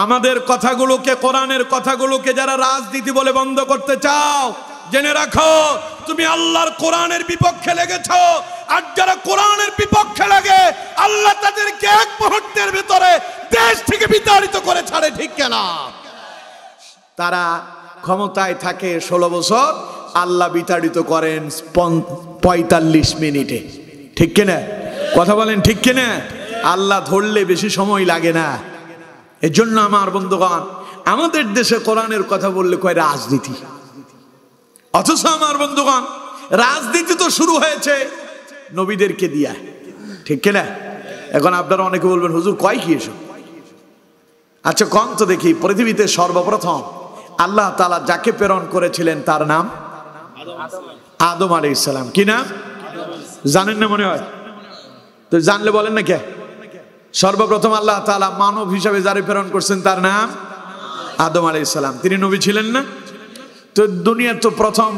আমাদের কথাগুলোকে, কোরআনের কথাগুলোকে যারা রাজনীতি বলে বন্ধ করতে চাও, জেনে রাখো তুমি আল্লাহর কোরআনের বিপক্ষে লেগেছো। আর যারা কোরআনের বিপক্ষে লাগে আল্লাহ তাদেরকে এক মুহূর্তের ভিতরে দেশ থেকে বিতাড়িত করে ছাড়ে, ঠিক কিনা? তারা ক্ষমতায় থাকে 16 বছর, আল্লাহ বিতাড়িত করেন 45 মিনিটে, ঠিক কিনা? কথা বলেন ঠিক কিনা? আল্লাহ ধরলে বেশি সময় লাগে না। এজন্য আমার বন্ধুগণ, আমাদের দেশে কোরআনের কথা বললে কয় রাজনীতি, অথচ আমার বন্ধুগণ রাজনীতি তো শুরু হয়েছে নবীদেরকে দিয়া, ঠিক কিনা? এখন আপনারা অনেকে বলবেন হুজুর কয় কি এসব? আচ্ছা কম তো দেখি, পৃথিবীতে সর্বপ্রথম আল্লাহ তাআলা যাকে প্রেরণ করেছিলেন তার নাম আদম আলাইহিস সালাম। কি নাম জানেন না মনে হয়? তো জানলে বলেন না কে? সর্বপ্রথম আল্লাহ তাআলা মানব হিসাবে যারে প্রেরণ করছেন তার নাম আদম আলাইহিস সালাম। তিনি নবী ছিলেন না? তো দুনিয়ার তো প্রথম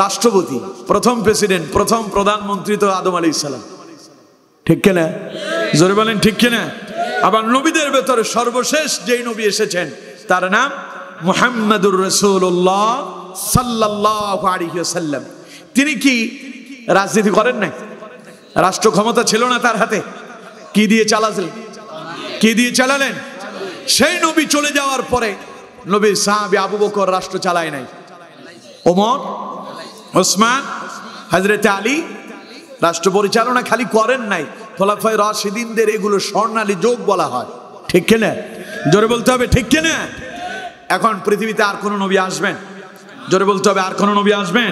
রাষ্ট্রপতি, প্রথম প্রেসিডেন্ট, প্রথম প্রধানমন্ত্রী তো আদম আলাইহিস সালাম, ঠিক কিনা? জোরে বলেন ঠিক কিনা? আবার নবীদের ভেতরে সর্বশেষ যেই নবী এসেছেন তার নাম মুহাম্মাদুর রাসূলুল্লাহ সাল্লাল্লাহু আলাইহি ওয়াসাল্লাম। তিনি কি রাজনীতি করেন নাই? রাষ্ট্র ক্ষমতা ছিল না তার হাতে? কি দিয়ে চালালেন? কি দিয়ে চালালেন? সেই নবী চলে যাওয়ার পরে নবী সাহাবী আবু বকর রাষ্ট্র চালায় নাই, ওমর, ওসমান, হযরত আলী রাষ্ট্র পরিচালনা খালি করেন নাই, খোলাফায়ে রাশিদিনদের এগুলো স্বর্ণালী যুগ বলা হয়, ঠিক কিনা? জোরে বলতে হবে ঠিক কিনা? এখন পৃথিবীতে আর কোন নবী আসবেন? জোরে বলতে হবে আর কোন নবী আসবেন?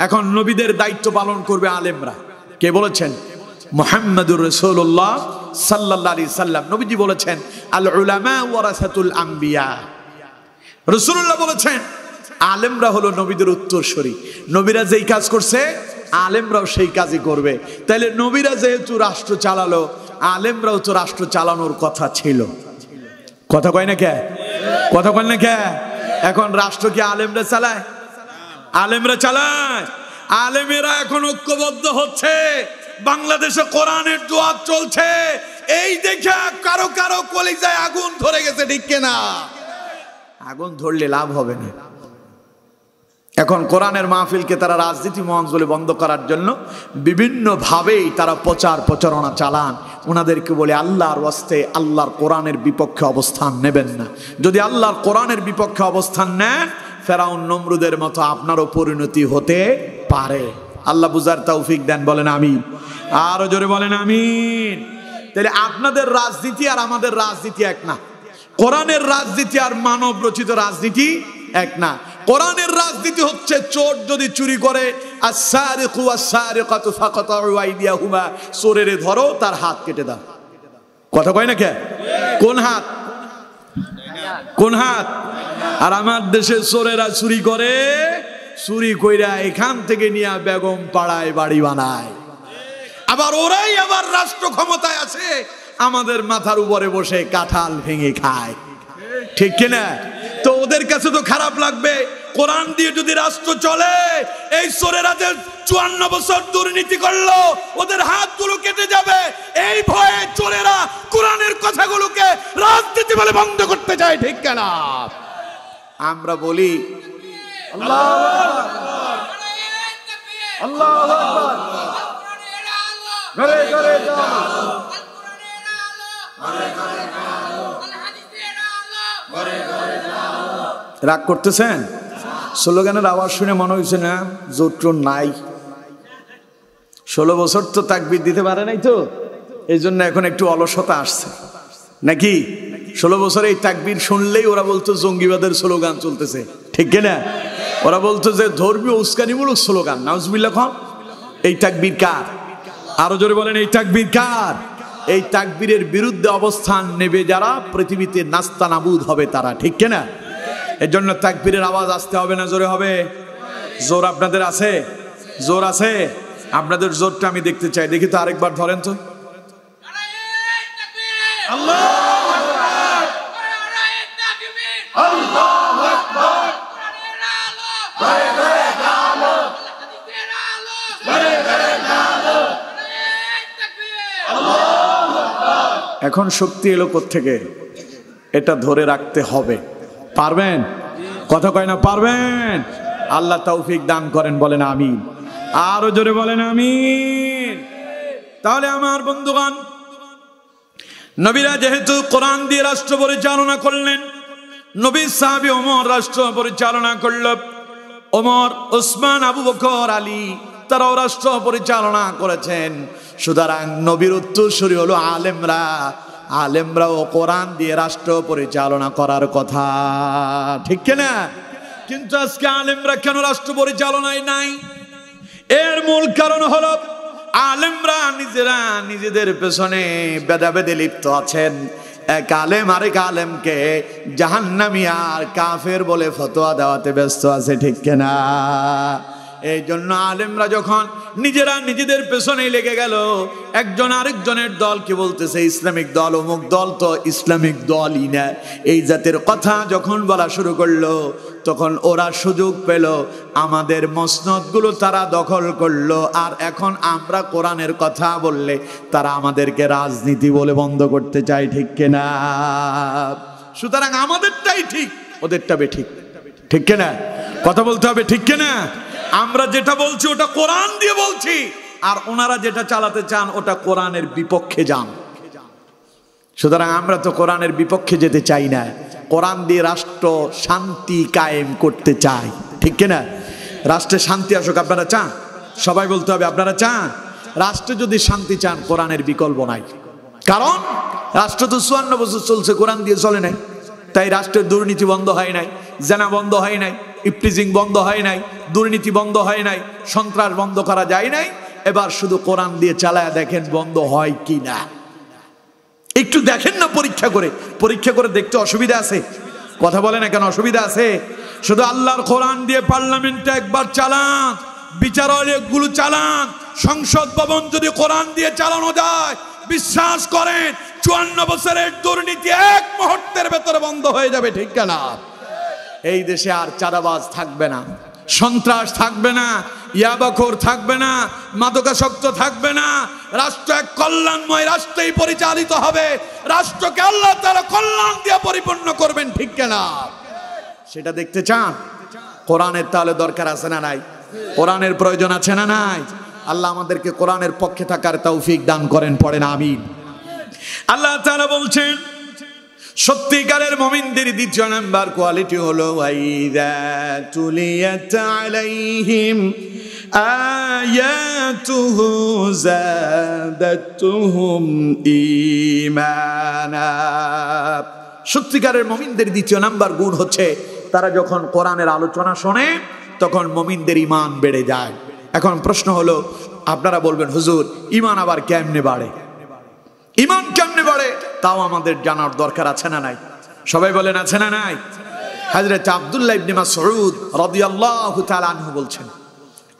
এখন নবীদের দায়িত্ব পালন করবে আলেমরা। কে বলেছেন? মুহাম্মাদুর রাসূলুল্লাহ সাল্লাল্লাহু আলাইহি সাল্লাম। নবীজি বলেছেন আল উলামা ওয়ারাসাতুল আম্বিয়া। রাসূলুল্লাহ বলেছেন আলেমরা হলো নবীদের উত্তরসূরি। নবীরা যেই কাজ করছে আলেমরাও সেই কাজই করবে। তাইলে নবীরা যেহেতু রাষ্ট্র চালালো, আলেমরাও তো রাষ্ট্র চালানোর কথা ছিল। কথা কয় না কে? কথা কয় না কে? এখন রাষ্ট্র কি আলেমরা চালায়? আলেমরা চালায়। আলেমেরা এখন ঐক্যবদ্ধ হচ্ছে, বাংলাদেশে কোরআনের দুয়াত চলছে, এই দেখে কারো কারো কলিজায় আগুন ধরে গেছে, ঠিক কিনা? আগুন ধরলে লাভ হবে না। এখন কোরআনের মাহফিলকে তারা রাজনীতি মঞ্চ বলে বন্ধ করার জন্য বিভিন্ন ভাবেই তারা প্রচার প্রচারণা চালান। ওনাদেরকে বলে আল্লাহর ওয়াস্তে আল্লাহর কোরআনের বিপক্ষে অবস্থান নেবেন না। যদি আল্লাহর কোরআনের বিপক্ষে অবস্থান নেন, ফেরাউন নমরুদের মতো আপনারও পরিণতি হতে পারে। আল্লাহ বুঝার তৌফিক দেন, বলেন আমিন। আরো জোরে বলেন আমিন। তাহলে আপনাদের রাজনীতি আর আমাদের রাজনীতি এক না। কোরআনের রাজনীতি আর মানব রচিত রাজনীতি এক না। কোরআনের রাজনীতি হচ্ছে চোর যদি চুরি করে আস-সারিকু ওয়াস-সারিকাতু ফাকাতউ আইদিয়াহুমা, চোরেরে ধরো তার হাত কেটে দাও। কথা কয় না কে? কোন হাত? কোন হাত? আর আমার দেশে চোরেরা চুরি করে, চুরি কইরা এখান থেকে নিয়ে বেগম পাড়ায় বাড়ি বানায়। আবার ওরাই আবার রাষ্ট্র ক্ষমতায় আছে, আমাদের মাথার উপরে বসে কাঁঠাল ভেঙে খায়, ঠিক কিনা? তো ওদের কাছে তো খারাপ লাগবে। কোরআন দিয়ে যদি রাষ্ট্র চলে, এই চোরেরা যে 54 বছর দুর্নীতি করলো ওদের হাতগুলো কেটে যাবে, এই ভয়ে চোরেরা কোরআনের কথাগুলোকে রাজনীতি বলে বন্ধ করতে চায়, ঠিক কিনা? আমরা বলি আল্লাহু আকবার, আল্লাহু আকবার, ঘরে ঘরে যাও, রাগ করতেছেন? স্লোগানের আওয়াজ শুনে মনে হয়েছে না জোর নাই। 16 বছর তো তাকবীর দিতে পারে নাই, তো এই জন্য এখন একটু অলসতা আসছে নাকি? 16 বছর এই তাকবীর শুনলেই ওরা বলতো জঙ্গিবাদের স্লোগান চলতেছে, ঠিক কিনা? ওরা বলতো যে ধর্মীয় উস্কানিমূলক স্লোগান। নাউজুবিল্লাহ। খান এই তাকবীর কার? আরো জোরে বলেন এই তাকবীর কার? এই তাকবীরের বিরুদ্ধে অবস্থান নেবে যারা, পৃথিবীতে নাস্তানাবুদ হবে তারা, ঠিক কিনা? এর জন্য তাকবীরের আওয়াজ আসতে হবে না জোরে হবে? জোর আপনাদের আছে? জোর আছে? আপনাদের জোরটা আমি দেখতে চাই। দেখি তো আরেকবার ধরেন তো। আল্লাহু আল্লাহু আকবার। এখন শক্তি এলো কোত্থেকে? এটা ধরে রাখতে হবে। পারবেন? কথা কয় না পারবেন? আল্লাহ তৌফিক দান করেন, বলেন আমিন। আরো জোরে বলেন আমিন। তাহলে আমার বন্ধুগণ, নবীরা যেহেতু কোরআন দিয়ে রাষ্ট্র পরিচালনা করলেন, নবী সাহাবী ওমর রাষ্ট্র পরিচালনা করল, ওমর, ওসমান, আবু বকর, আলী তারাও রাষ্ট্র পরিচালনা করেছেন। সুতরাং নবীর উত্তরসূরি হলো আলেমরা। আলেমরাও কোরআন দিয়ে রাষ্ট্র পরিচালনা করার কথা, ঠিক কিনা? কিন্তু আজকে আলেমরা কেন রাষ্ট্র পরিচালনায় নাই? এর মূল কারণ হলো আলেমরা নিজেরা নিজেদের পেছনে ভেদাভেদে লিপ্ত আছেন। এক আলেম আরেক আলেমকে জাহান্নামী আর কাফের বলে ফতোয়া দেওয়াতে ব্যস্ত আছে, ঠিক কিনা? এই জন্য আলেমরা যখন নিজেরা নিজেদের পেছনে লেগে গেল, একজন আরেকজনের দলকে বলতেছে ইসলামিক দল, অমুক দল তো ইসলামিক দলই না, এই জাতের কথা যখন বলা শুরু করলো, তখন ওরা সুযোগ পেল, আমাদের মসনদগুলো তারা দখল করলো। আর এখন আমরা কোরআনের কথা বললে তারা আমাদেরকে রাজনীতি বলে বন্ধ করতে চায়, ঠিক কিনা? সুতরাং আমাদেরটাই ঠিক, ওদেরটা বেঠিক, ঠিক কিনা? কথা বলতে হবে, ঠিক কিনা? আমরা যেটা বলছি ওটা কোরআন দিয়ে বলছি, আর ওনারা যেটা চালাতে চান ওটা কোরআনের বিপক্ষে যান। সুতরাং আমরা তো কোরআনের বিপক্ষে যেতে চাই না, কোরআন দিয়ে রাষ্ট্র শান্তি কায়েম করতে চাই, ঠিক কিনা? রাষ্ট্রে শান্তি আসুক, আপনারা চান? সবাই বলতে হবে আপনারা চান? রাষ্ট্রে যদি শান্তি চান, কোরআনের বিকল্প নাই। কারণ রাষ্ট্র তো 54 বছর চলছে, কোরআন দিয়ে চলে নাই। তাই রাষ্ট্রের দুর্নীতি বন্ধ হয় নাই, জেনা বন্ধ হয় নাই, ইফটিজিং বন্ধ হয় নাই, দুর্নীতি বন্ধ হয় নাই, সন্ত্রাস বন্ধ করা যায় নাই। এবার শুধু কোরআন দিয়ে চালায় দেখেন বন্ধ হয় কি না। একটু দেখেন না, পরীক্ষা করে দেখতে অসুবিধা আছে? কথা বলে না কেন, অসুবিধা আছে? শুধু আল্লাহর কোরআন দিয়ে পার্লামেন্টে একবার চালান, বিচারালয়গুলো চালান, সংসদ ভবন যদি কোরআন দিয়ে চালানো যায়, বিশ্বাস করেন 54 বছরের দুর্নীতি এক মুহূর্তের ভেতরে বন্ধ হয়ে যাবে, ঠিক কিনা? এই দেশে আর চাঁদাবাজ থাকবে না, সন্ত্রাস থাকবে না, ইয়াবাখোর থাকবে না, মাদকাসক্ত থাকবে না। রাষ্ট্র এক কল্যাণময় রাষ্ট্রেই পরিচালিত হবে। রাষ্ট্রকে আল্লাহ তাআলা কল্যাণ দিয়ে পরিপূর্ণ করবেন, ঠিক কিনা? সেটা দেখতে চান? কোরআনের তাহলে দরকার আছে না নাই? কোরআনের প্রয়োজন আছে না নাই? আল্লাহ আমাদেরকে কোরআনের পক্ষে থাকার তৌফিক দান করেন, পড়েন আমিন। আল্লাহ তাআলা বলছেন, সত্যিকারের মুমিনদের দ্বিতীয় নাম্বার কোয়ালিটি হলো ওয়াইদা তুলিয়াত আলাইহিম আয়াতুহু যাদাতুহুম ঈমানা। সত্যিকারের মুমিনদের দ্বিতীয় নাম্বার গুণ হচ্ছে তারা যখন কোরআনের আলোচনা শোনে তখন মুমিনদের ঈমান বেড়ে যায়। এখন প্রশ্ন হলো, আপনারা বলবেন হুজুর ঈমান আবার কেমনে বাড়ে? ঈমান কেমনে বাড়ে তাও আমাদের জানার দরকার আছে না নাই? সবাই বলেন আছে না নাই? হযরত আব্দুল্লাহ ইবনে মাসউদ রাদিয়াল্লাহু তাআলা আনহু বলছেন,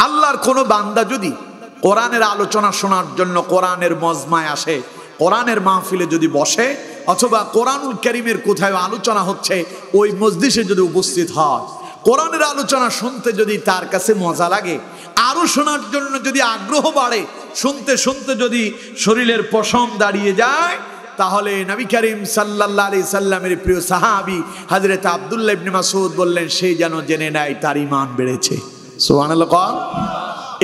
আল্লাহর কোন বান্দা যদি কোরআনের আলোচনা শোনার জন্য কোরআনের মজমায় আসে, কোরআনের মাহফিলে যদি বসে, অথবা কোরআনুল কারীমের কোথায় আলোচনা হচ্ছে ওই মজলিসে যদি উপস্থিত হয়, কোরআনের আলোচনা শুনতে যদি তার কাছে মজা লাগে, আরো শোনার জন্য যদি আগ্রহ বাড়ে, শুনতে শুনতে যদি শরীরের পশম দাঁড়িয়ে যায়, তাহলে নবী করিম সাল্লাল্লাহু আলাইহি সাল্লামের প্রিয় সাহাবী হযরত আব্দুল্লাহ ইবনে মাসউদ বললেন, সে যেন জেনে নেয় তার ঈমান বেড়েছে। সুবহানাল্লাহ।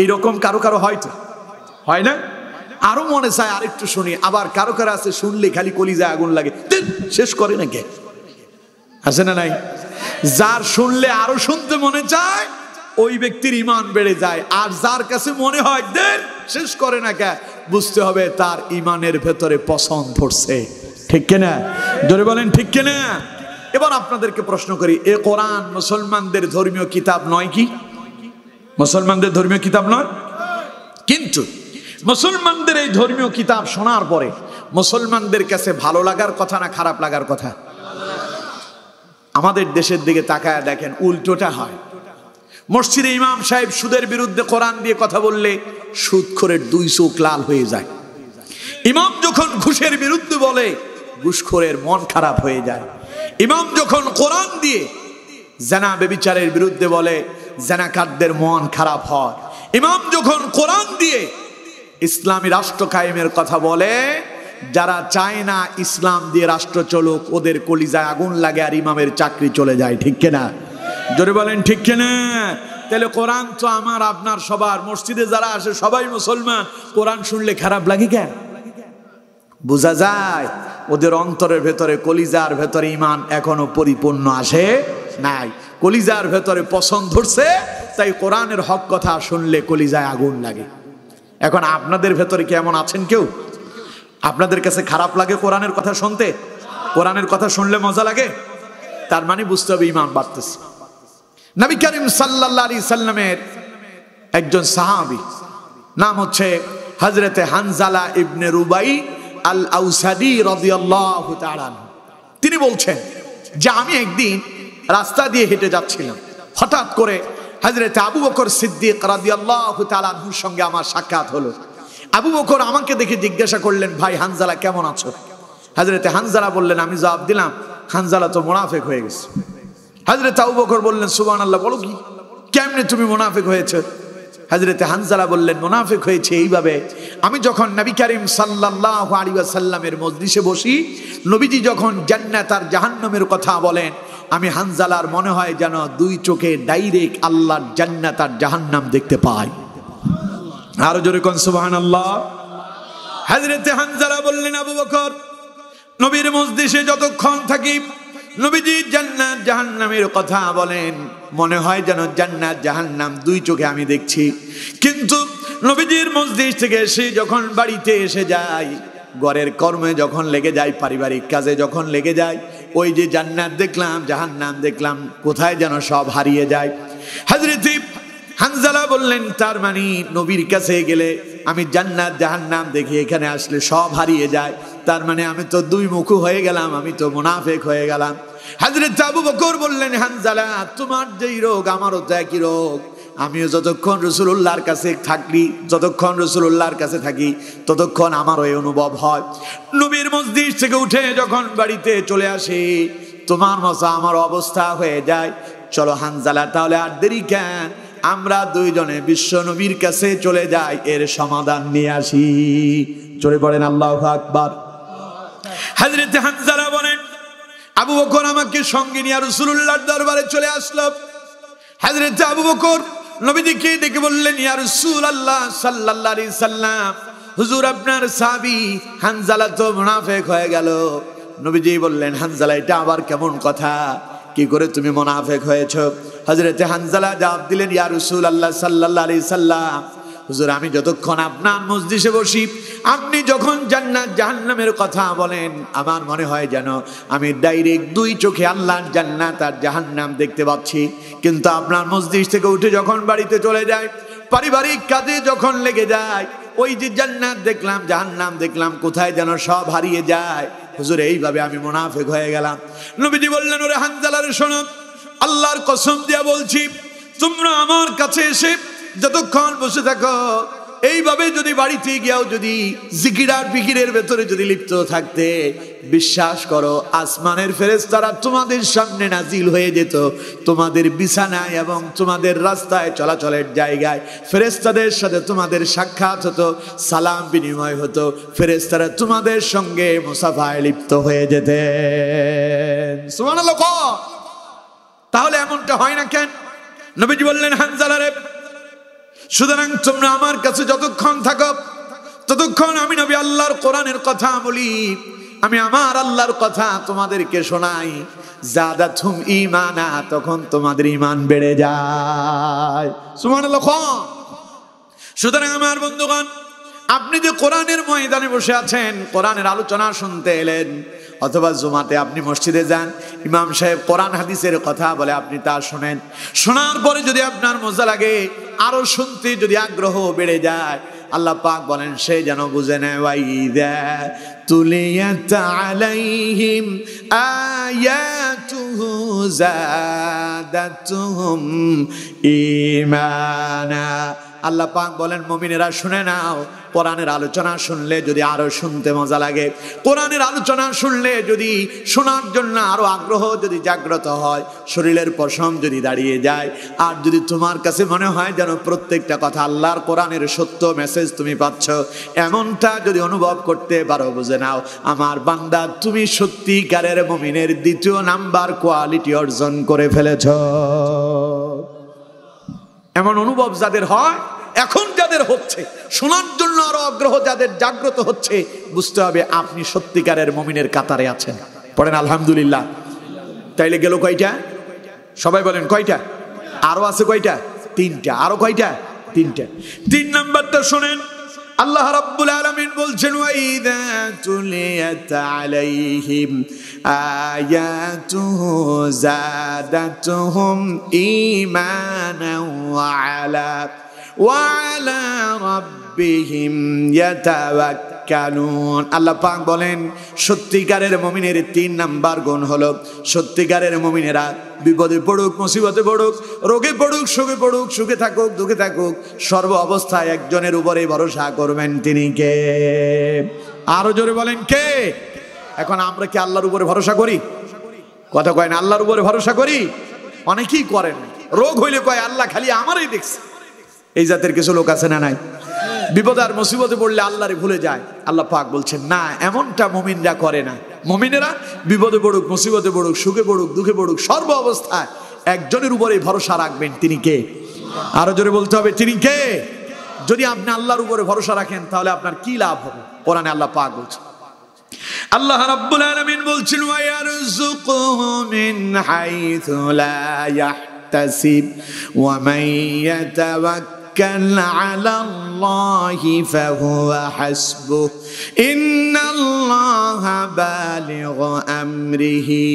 এইরকম কারো কারো হয়তো হয় না? আরো মনে চায় আরেকটু শুনি, আবার কারো কারো আছে শুনলে খালি কলিজায় আগুন লাগে, শেষ করে না কে? আছে না নাই? যার শুনলে আরো শুনতে মনে চায় ওই ব্যক্তির ঈমান বেড়ে যায়, আর যার কাছে মনে হয় দেন শেষ করে না কে, বুঝতে হবে তার ঈমানের ভেতরে পছন্দ ধরছে, ঠিক কিনা? জোরে বলেন ঠিক কিনা? এবার আপনাদেরকে প্রশ্ন করি, এ কোরআন মুসলমানদের ধর্মীয় কিতাব নয় কি? মুসলমানদের ধর্মীয় কিতাব নয়? কিন্তু মুসলমানদের এই ধর্মীয় কিতাব শোনার পরে মুসলমানদের কাছে ভালো লাগার কথা না খারাপ লাগার কথা? আমাদের দেশের দিকে তাকায় দেখেন উল্টোটা হয়। মসজিদে ইমাম সাহেব সুদের বিরুদ্ধে কোরআন দিয়ে কথা বললে সুদখোরের 2 চোখ লাল হয়ে যায়। ইমাম যখন ঘুষের বিরুদ্ধে বলে ঘুষখোরের মন খারাপ হয়ে যায়। ইমাম যখন কোরআন দিয়ে জানা বেবিচারের বিরুদ্ধে বলে, জানাকারদের মন খারাপ হয়। ইমাম যখন কোরআন দিয়ে ইসলামী রাষ্ট্র কায়েমের কথা বলে, যারা চায় না ইসলাম দিয়ে রাষ্ট্র চলুক ওদের কলিজায় আগুন লাগে আর ইমামের চাকরি চলে যায়। ঠিক কিনা? জোরে বলেন ঠিক কিনা? তাহলে কোরআন তো আমার আপনার সবার, মসজিদে যারা আসে সবাই মুসলমান, কোরআন শুনলে খারাপ লাগে কেন? বোঝা যায় ওদের অন্তরের ভেতরে, কলিজার ভেতরে ইমান এখনো পরিপূর্ণ আসে নাই। কলিজার ভেতরে পছন্দ ধরছে, তাই কোরআনের হক কথা শুনলে কলিজায় আগুন লাগে। এখন আপনাদের ভেতরে কি এমন আছেন কেউ? আপনাদের কাছে খারাপ লাগে কোরআনের কথা শুনতে? কোরআনের কথা শুনলে মজা লাগে? তার মানে বুঝতে হবে ইমান বাড়তেছে। নবী করিম সাল্লাল্লাহু আলাইহি সাল্লামের একজন সাহাবী, নাম হচ্ছে হযরতে হানজালা ইবনে রুবাই আল আউসাদি রাদিয়াল্লাহু তাআলা। তিনি বলছেন যে আমি একদিন রাস্তা দিয়ে হেঁটে যাচ্ছিলাম, হঠাৎ করে হযরতে আবু বকর সিদ্দিক রাদিয়াল্লাহু তাআলা এর সঙ্গে আমার সাক্ষাৎ হলো। আবু বকর আমাকে দেখে জিজ্ঞাসা করলেন, ভাই হানজালা কেমন আছো? হযরতে হানজালা বললেন, আমি জবাব দিলাম, হানজালা তো মুনাফিক হয়ে গেছে। হযরতে আবু বকর বললেন, সুবহানাল্লাহ, বলো কি, কেমনে তুমি মুনাফিক হয়েছে? হযরতে হানজালা বললেন, মুনাফিক হয়েছে এইভাবে, আমি যখন নবী করিম সাল্লাল্লাহু আলাইহি ওয়াসাল্লামের মজলিসে বসি, নবীজি যখন জান্নাত আর জাহান্নামের কথা বলেন, আমি হানজালার মনে হয় যেন দুই চোখে ডাইরেক্ট আল্লাহর জান্নাত আর জাহান্নাম দেখতে পাই। আরো জোরে কোন সুবহানাল্লাহ। হযরতে হানজালা বললেন, আবু বকর, নবীর মজলিসে যতক্ষণ থাকি নবীজি জান্নাত জাহান্নামের কথা বলেন, মনে হয় যেন জান্নাত জাহান্নাম দুই চোখে আমি দেখছি। কিন্তু নবীজির মজলিস থেকে এসে যখন বাড়িতে এসে যাই, ঘরের কর্মে যখন লেগে যায়, পারিবারিক কাজে যখন লেগে যায়, ওই যে জান্নাত দেখলাম জাহান্নাম দেখলাম কোথায় যেন সব হারিয়ে যায়। হযরত হানজালা বললেন, তার মানে নবীর কাছে গেলে আমি জান্নাত জাহান্নাম দেখি, এখানে আসলে সব হারিয়ে যায়, তার মানে আমি তো দুই মুখী হয়ে গেলাম, আমি তো মুনাফিক হয়ে গেলাম। হযরত আবু বকর বললেন, হানজালা, তোমার যেই রোগ আমারও তো একই রোগ। আমিও যতক্ষণ রাসূলুল্লাহর কাছে থাকি, যতক্ষণ রাসূলুল্লাহর কাছে থাকি ততক্ষণ আমারও এই অনুভব হয়। নবীর মসজিদ থেকে উঠে যখন বাড়িতে চলে আসি, তোমার মতো আমার অবস্থা হয়ে যায়। চলো হানজালা, তাহলে আর দেরি কেন, আমরা দুইজনে বিশ্ব নবীর কাছে চলে যাই, এর সমাধান নিয়ে আসি। চলে পড়েন আল্লাহু আকবার। হযরত হানজালা বলেন, আবু বকর আমাকে সঙ্গে নিয়ে রাসূলুল্লাহর দরবারে চলে আসলো। হযরত আবু বকর নবীজিকে ডেকে বললেন, ইয়া রাসূলুল্লাহ সাল্লাল্লাহু আলাইহি সাল্লাম, হুজুর আপনার সাহাবী হানজালা তো মুনাফিক হয়ে গেল। নবীজি বললেন, হানজালা, এটা আবার কেমন কথা, কি করে তুমি মুনাফিক হয়েছো? হযরত হানজালা জবাব দিলেন, ইয়া রাসূলুল্লাহ সাল্লাল্লাহু আলাইহি সাল্লাম, হুজুর আমি যতক্ষণ আপনার মজলিসে বসি, আপনি যখন জান্নাত জাহান্নামের কথা বলেন, আমার মনে হয় যেন আমি ডাইরেক্ট দুই চোখে আল্লাহর জান্নাত আর জাহান্নাম দেখতে পাচ্ছি। কিন্তু আপনার মজলিস থেকে উঠে যখন বাড়িতে চলে যায়, পারিবারিক কাজে যখন লেগে যায়, ওই যে জান্নাত দেখলাম জাহান্নাম দেখলাম কোথায় যেন সব হারিয়ে যায়। হুজুর এইভাবে আমি মুনাফিক হয়ে গেলাম। নবীজি বললেন, ওরে হানজালা রে, শোনো, আল্লাহর কসম দিয়া বলছি, তোমরা আমার কাছে এসে যতক্ষণ বসে থাকো, এইভাবে যদি বাড়িতে গিয়েও যদি জিকির আর ফিকিরের ভেতরে যদি লিপ্ত থাকতে, বিশ্বাস করো আসমানের ফেরেশতারা তোমাদের সামনে নাজিল হয়ে যেত, তোমাদের বিছানায় এবং তোমাদের রাস্তায় চলাচলের জায়গায় ফেরেশতাদের সাথে তোমাদের সাক্ষাৎ হতো, সালাম বিনিময় হতো, ফেরেশতারা তোমাদের সঙ্গে মুসাফায় লিপ্ত হয়ে যেতেন। সুবহানাল্লাহ। তাহলে এমনটা হয় না কেন? নবীজি বললেন, হানজালা রে, সুতরাং তোমরা আমার কাছে যতক্ষণ থাকো ততক্ষণ আমি নবী আল্লাহর কোরআনের কথা বলি, আমি আমার আল্লাহর কথা তোমাদেরকে শোনাই, জাদাতুম ঈমানা, তখন তোমাদের ঈমান বেড়ে যায়। সুবহানাল্লাহ। সুতরাং আমার বন্ধুগণ, আপনি যে কোরআনের ময়দানে বসে আছেন, কোরআনের আলোচনা শুনতে এলেন, অথবা জুমাতে আপনি মসজিদে যান, ইমাম সাহেব কোরআন হাদিসের কথা বলে, আপনি তা শোনেন, শোনার পরে যদি আপনার মজা লাগে, আরো শুনতে যদি আগ্রহ বেড়ে যায়, আল্লাহ পাক বলেন সে যেন বুঝে নেয়, ওয়াইদা তুলিয়াত আলাইহিম আয়াতুহু জাদাতুহুম ঈমানা, আল্লাহ পাক বলেন মুমিনেরা শুনে নাও, কোরআনের আলোচনা শুনলে যদি আরো শুনতে মজা লাগে, কোরআনের আলোচনা শুনলে যদি শোনার জন্য আরো আগ্রহ যদি জাগ্রত হয়, শরীরের পশম যদি দাঁড়িয়ে যায়, আর যদি তোমার কাছে মনে হয় যেন প্রত্যেকটা কথা আল্লাহর কোরআনের সত্য মেসেজ তুমি পাচ্ছ, এমনটা যদি অনুভব করতে পারো, বুঝে নাও আমার বান্দা তুমি সত্যিকারের মুমিনের দ্বিতীয় নাম্বার কোয়ালিটি অর্জন করে ফেলেছ। এমন অনুভব যাদের হয়, এখন যাদের হচ্ছে, শোনার জন্য আরো আগ্রহ যাদের জাগ্রত হচ্ছে, বুঝতে হবে আপনি সত্যিকারের মুমিনের কাতারে আছেন। পড়েন আলহামদুলিল্লাহ। তাইলে গেল কয়টা? সবাই বলেন কয়টা? আরো আছে কয়টা? তিনটা। আরো কয়টা? তিনটা। তিন নাম্বারটা শুনেন, আল্লাহ রাব্বুল আলামিন বলছেন ওয়াইদা তুলিয়াত আলাইহিম আয়াতুহু যাদাতুহুম ঈমানান ওয়া আলা রাব্বিহিম ইয়াতাওয়াক্কালুন। আল্লাহ পাক বলেন সত্যিকারের মুমিনের তিন নাম্বার গুণ হলো, সত্যিকারের মুমিনেরা বিপদে পড়ুক, মুসিবতে পড়ুক, রোগে পড়ুক, সুখে পড়ুক, সুখে থাকুক, দুঃখে থাকুক, সর্ব অবস্থায় একজনের উপরে ভরসা করবেন, তিনি কে? আরো জোরে বলেন কে? এখন আমরা কি আল্লাহর উপরে ভরসা করি? কথা কয় না, আল্লাহর উপরে ভরসা করি? অনেকেই করেন। রোগ হইলে কয় আল্লাহ খালি আমারই দেখছে। এই জাতের কিছু লোক আছে না নাই? বিপদ আর মুসিবতে পড়লে আল্লাহরে ভুলে যায়। আল্লাহ পাক বলছেন না, এমনটা মুমিনরা করে না। মুমিনেরা বিপদে পড়ুক, মুসিবতে পড়ুক, সুখে পড়ুক, দুঃখে পড়ুক, সর্ব অবস্থায় একজনের উপরে ভরসা রাখবেন, তিনি কে? আরো জোরে বলতে হবে, তিনি কে? যদি আপনি আল্লাহর উপরে ভরসা রাখেন তাহলে আপনার কি লাভ হবে? কোরআনে আল্লাহ পাক বলছেন, আল্লাহ রাব্বুল আলামিন বলছেন ওয়ায়ারযুকুহু মিন হাইথু লা ইয়াহতাসিব ওয়া মান ইয়াতাওয়াক্কাল আলাল্লাহি ফাহুয়া হাসবুহ ইন্নাল্লাহা বালিগু আমরিহি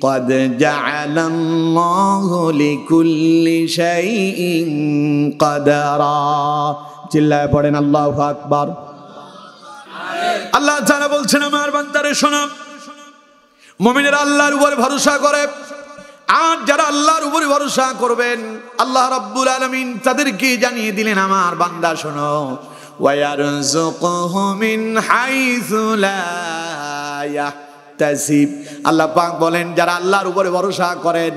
قد جعل الله لكل شيء قدرا। চিল্লায়ে পড়েন আল্লাহু আকবার। আল্লাহ তাআলা বলছেন আমার বান্দারে শোনো, মুমিনেরা আল্লাহর উপর ভরসা করে, আর যারা আল্লাহর উপর ভরসা করবেন আল্লাহ রাব্বুল আলামিন তাদেরকে জানিয়ে দিলেন আমার বান্দা শোনো, ওয়ায়ারযুকুহু মিন হাইসু লা ইয়াহতাসিব। আল্লাহ পাক বলেন যারা আল্লাহর উপরে ভরসা করেন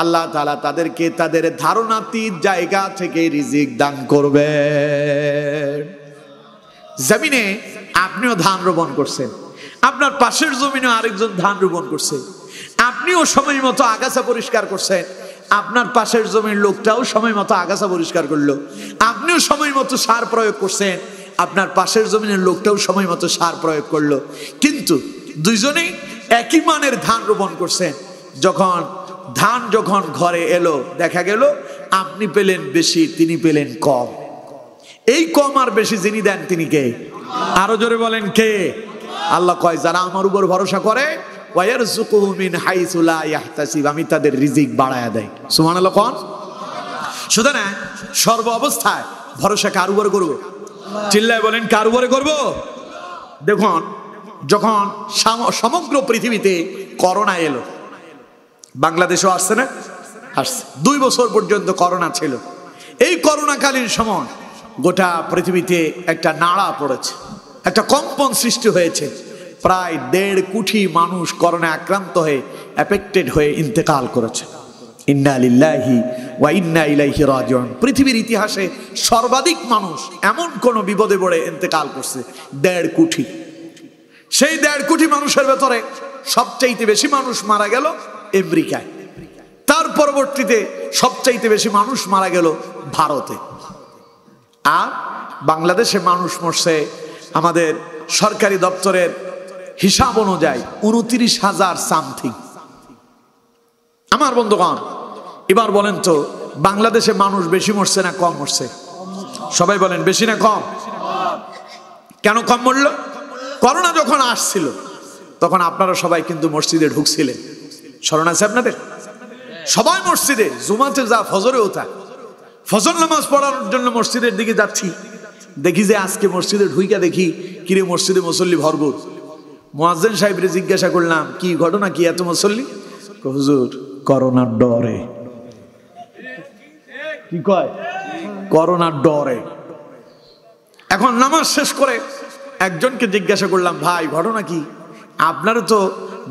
আল্লাহ তাআলা তাদেরকে তাদের ধারণাতীত জায়গা থেকে রিজিক দান করবে। জমিনে আপনিও ধান রোপণ করছেন, আপনার পাশের জমিনে আরেকজন ধান রোপণ করছে, আপনিও সময় মতো আগাছা পরিষ্কার করছেন, আপনার পাশের জমির লোকটাও সময় মতো আগাছা পরিষ্কার করলো, আপনিও সময় মতো সার প্রয়োগ করছেন, আপনার পাশের জমিনের লোকটাও সময় মতো সার প্রয়োগ করলো, কিন্তু দুইজনেই একই মানের ধান রোপণ করছেন। যখন ঘরে এলো দেখা গেল আপনি পেলেন বেশি, তিনি পেলেন কম। এই কম আর বেশি যিনি দেন তিনি কে? আরো জোরে বলেন কে? আল্লাহ কয় যারা আমার উপর ভরসা করে ওয়ায়ারযুকুহু মিন হাইসু লা ইয়াহতাসিব, আমি তাদের রিজিক বাড়ায়া দেই। সুবহানাল্লাহ কোন? সুতরাং সর্ব অবস্থায় ভরসা কার উপরে করব? চিল্লায় বলেন কার উপরে করব? দেখুন যখন সমগ্র পৃথিবীতে করোনা এলো, বাংলাদেশও আসছে না? আসছে। 2 বছর পর্যন্ত করোনা ছিল। এই করোনাকালীন সময় গোটা পৃথিবীতে একটা নাড়া পড়েছে, একটা কম্পন সৃষ্টি হয়েছে। প্রায় 1.5 কোটি মানুষ করোনা আক্রান্ত হয়ে এফেক্টেড হয়ে ইন্তেকাল করেছে। ইন্না লিল্লাহি ওয়া ইন্না ইলাইহি রাজিউন। পৃথিবীর ইতিহাসে সর্বাধিক মানুষ এমন কোন বিপদে পড়ে ইন্তেকাল করছে 1.5 কোটি। সেই 1.5 কোটি মানুষের ভেতরে সবচাইতে বেশি মানুষ মারা গেল আমেরিকায়, তার পরবর্তীতে সবচাইতে বেশি মানুষ মারা গেল ভারতে, আর বাংলাদেশে মানুষ মরছে আমাদের সরকারি দপ্তরের হিসাব অনুযায়ী 29,000 সামথিং। আমার বন্ধুগণ এবার বলেন তো বাংলাদেশে মানুষ বেশি মরছে না কম মরছে? সবাই বলেন বেশি না কম? কেন কম মরল? করোনা যখন আসছিল তখন আপনারা সবাই কিন্তু মসজিদে ঢুকছিলেন, স্মরণ আছে আপনাদের? সবাই মসজিদে, জুমাতে যা, ফজরেও তা। ফজর নামাজ পড়ার জন্য মসজিদের দিকে যাচ্ছি, দেখি যে আজকে মসজিদে ঢুইকা দেখি কিরে মসজিদে মুসল্লি ভরপুর। মুয়াজ্জিন সাহেবরে জিজ্ঞাসা করলাম কি ঘটনা, কি এত মুসল্লি? হুজুর করোনার ডরে। কি কয়? করোনার ডরে। এখন নামাজ শেষ করে একজনকে জিজ্ঞাসা করলাম, ভাই ঘটনা কি? আপনারও তো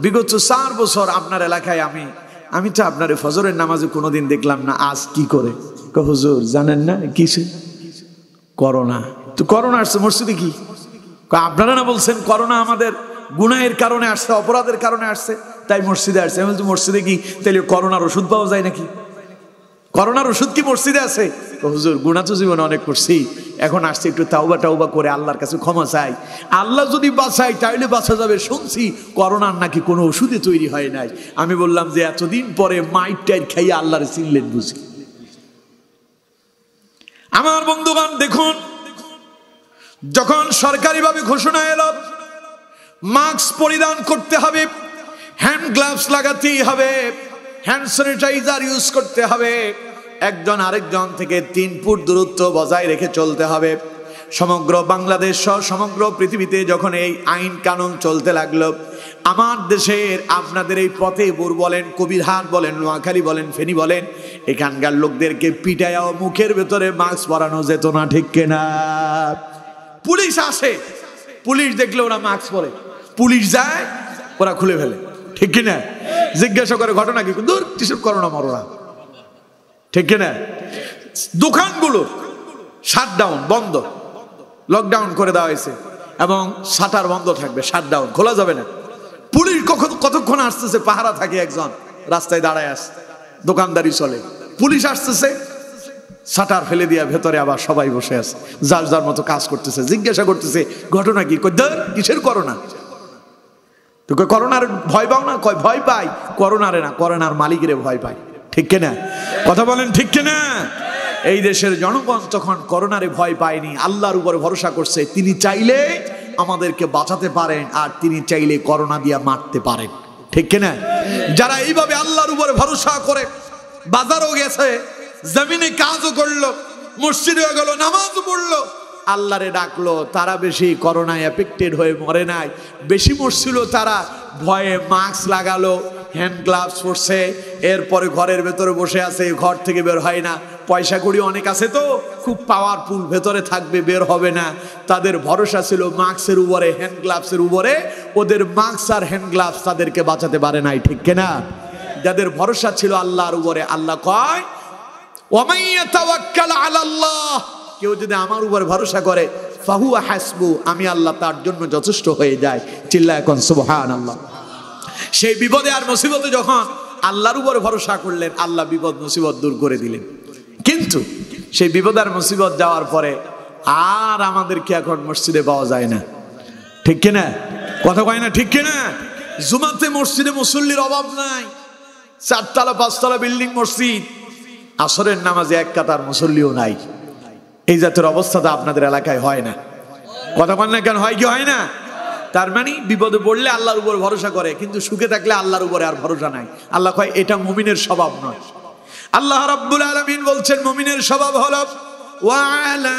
বিগত 4 বছর আপনার এলাকায় আমি তো আপনার ফজরের নামাজে কোনোদিন দেখলাম না, আজ কি করে? হুজুর জানেন না কিসে? করোনা। তো করোনা আসছে মসজিদে কি? আপনারা না বলছেন করোনা আমাদের গুনাহের কারণে আসছে, অপরাধের কারণে আসছে, তাই মসজিদে আসছে। আমি বলছি মসজিদে কি তাহলে করোনার ওষুধ পাওয়া যায় নাকি? করোনার ওষুধ কি মসজিদে আছে? হুজুর গুনাহ তো জীবনে অনেক করছি, এখন আসছে একটু তাওবা করে আল্লাহর কাছে ক্ষমা চাই, আল্লাহ যদি বাঁচায় তাইলে বাঁচা যাবে। শুনছি করোনার নাকি কোনো ওষুধে তৈরি হয় নাই। আমি বললাম যে এতদিন পরে মাইট টাইট খাইয়ে আল্লাহরে চিনলেন বুঝি? আমার বন্ধুগণ দেখুন, যখন সরকারিভাবে ঘোষণা এলো মাস্ক পরিধান করতে হবে, হ্যান্ড গ্লাভস লাগাতেই হবে, হ্যান্ড স্যানিটাইজার ইউজ করতে হবে, একজন আরেকজন থেকে 3 ফুট দূরত্ব বজায় রেখে চলতে হবে, সমগ্র বাংলাদেশ সহ সমগ্র পৃথিবীতে যখন এই আইন কানুন চলতে লাগলো, আমার দেশের আপনাদের এই ফতেপুর বলেন, কবিরহাট বলেন, নোয়াখালী বলেন, ফেনী বলেন, এখানকার লোকদেরকে পিটাইয়া মুখের ভেতরে মাস্ক পরানো যেত না, ঠিক কিনা? পুলিশ আসে, পুলিশ দেখলে ওরা মাস্ক পরে, পুলিশ যায় ওরা খুলে ফেলে, ঠিক কিনা? জিজ্ঞাসা করে ঘটনা কি? দূর কিসব করোনা মরোনা, ঠিক কিনা? দোকানগুলো শাটডাউন, বন্ধ, লকডাউন করে দেওয়া হয়েছে এবং শাটার বন্ধ থাকবে, শাটডাউন, খোলা যাবে না। পুলিশ কতক্ষণ আসতেছে, পাহারা থাকে একজন রাস্তায় দাঁড়ায় আসে, দোকানদারি চলে, পুলিশ আসতেছে, শাটার ফেলে দিয়া ভেতরে আবার সবাই বসে আছে, যার যার মতো কাজ করতেছে। জিজ্ঞাসা করতেছে ঘটনা কি? কিসের করোনা? তোকে করোনার ভয় পাও না? কয় ভয় পাই, করোনারে না, করোনার মালিকের ভয় পাই, ঠিক কিনা? কথা বলেন ঠিক কিনা? এই দেশের জনগণ তখন করোনারে ভয় পায়নি, আল্লাহর উপরে ভরসা করছে। তিনি চাইলে আমাদেরকে বাঁচাতে পারেন, আর তিনি চাইলে করোনা দিয়া মারতে পারেন, ঠিক কিনা? যারা এইভাবে আল্লাহর উপরে ভরসা করে বাজারও গেছে, জমিনে কাজও করলো, মসজিদে গেল, নামাজও পড়লো, আল্লাহরে ডাকলো, তারা বেশি করোনায় এফেক্টেড হয়ে মরে নাই। বেশি মরছিল তারা ভয়ে মাস্ক লাগালো, হ্যান্ড গ্লাভস পরছে, এরপরে ঘরের ভেতরে বসে আছে, ঘর থেকে বের হয় না। পয়সা কড়ি অনেক আছে তো, খুব পাওয়ারফুল, ভেতরে থাকবে, বের হবে না। তাদের ভরসা ছিল মাস্কের উপরে, হ্যান্ড গ্লাভসের উপরে। ওদের মাস্ক আর হ্যান্ড গ্লাভস তাদেরকে বাঁচাতে পারে নাই, ঠিক কিনা? যাদের ভরসা ছিল আল্লাহর উপরে, আল্লাহ কয় ওয়ামাইয়া তাওয়াক্কাল আলাল্লাহ, কেউ যদি আমার উপর ভরসা করে, ফাহুয়া হাসবু, আমি আল্লাহ তার জন্য যথেষ্ট হয়ে যায়। চিল্লায় এখন সুবহানাল্লাহ। সেই বিপদে আর মুসিবতে যখন আল্লাহর উপর ভরসা করলেন, আল্লাহ বিপদ মুসিবত দূর করে দিলেন। কিন্তু সেই বিপদ আর মুসিবত যাওয়ার পরে আর আমাদেরকে এখন মসজিদে পাওয়া যায় না, ঠিক কিনা? কথা কয় না, ঠিক কিনা? জুমাতে মসজিদে মুসল্লির অভাব নাই, 4 তলা 5 তলা বিল্ডিং মসজিদ, আসরের নামাজে 1 কাতার মুসল্লিও নাই। এই জাতের অবস্থা তো আপনাদের এলাকায় হয় না। কথা বল না কেন? হয় কি হয় না? তার মানে বিপদে পড়লে আল্লাহর উপর ভরসা করে, কিন্তু সুখে থাকলে আল্লাহর উপরে আর ভরসা নাই। আল্লাহ কয় এটা মুমিনের স্বভাব নয়। আল্লাহ রাব্বুল আলামিন বলছেন মুমিনের স্বভাব হলো ওয়া আলা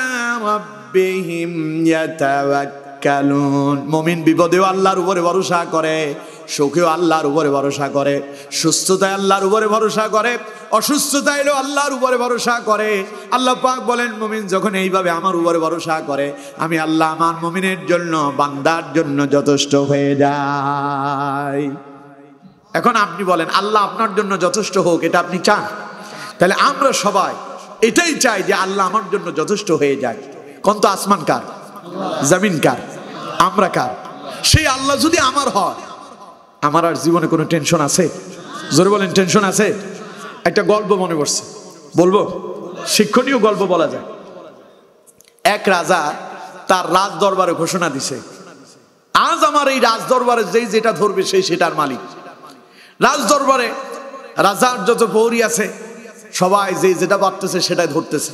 রাব্বিহিম ইয়াতাওয়াক্কালুন। মুমিন বিপদেও আল্লাহর উপরে ভরসা করে, সুখেও আল্লাহর উপরে ভরসা করে, সুস্থতায় আল্লাহর উপরে ভরসা করে, অসুস্থতা এলেও আল্লাহর উপরে ভরসা করে। আল্লাহ পাক বলেন মুমিন যখন এইভাবে আমার উপরে ভরসা করে, আমি আল্লাহ আমার মুমিনের জন্য, বান্দার জন্য যথেষ্ট হয়ে যাই। এখন আপনি বলেন আল্লাহ আপনার জন্য যথেষ্ট হোক, এটা আপনি চান? তাহলে আমরা সবাই এটাই চাই যে আল্লাহ আমার জন্য যথেষ্ট হয়ে যায়। কোন তো আসমান কার, জমিন কার, আমরা কার? সেই আল্লাহ যদি আমার হয়, আমার আর জীবনে কোনো টেনশন আছে? জোরে বলেন, টেনশন আছে? একটা গল্প মনে পড়ছে, বলবো? শিক্ষণীয় গল্প বলা যায়। এক রাজা তার রাজ দরবারে ঘোষণা দিছে, আজ আমার এই রাজ দরবারে যেই যেটা ধরবে সেই সেটার মালিক। রাজ দরবারে রাজার যত প্রহরী আছে সবাই যেই যেটা পারতেছে সেটাই ধরতেছে।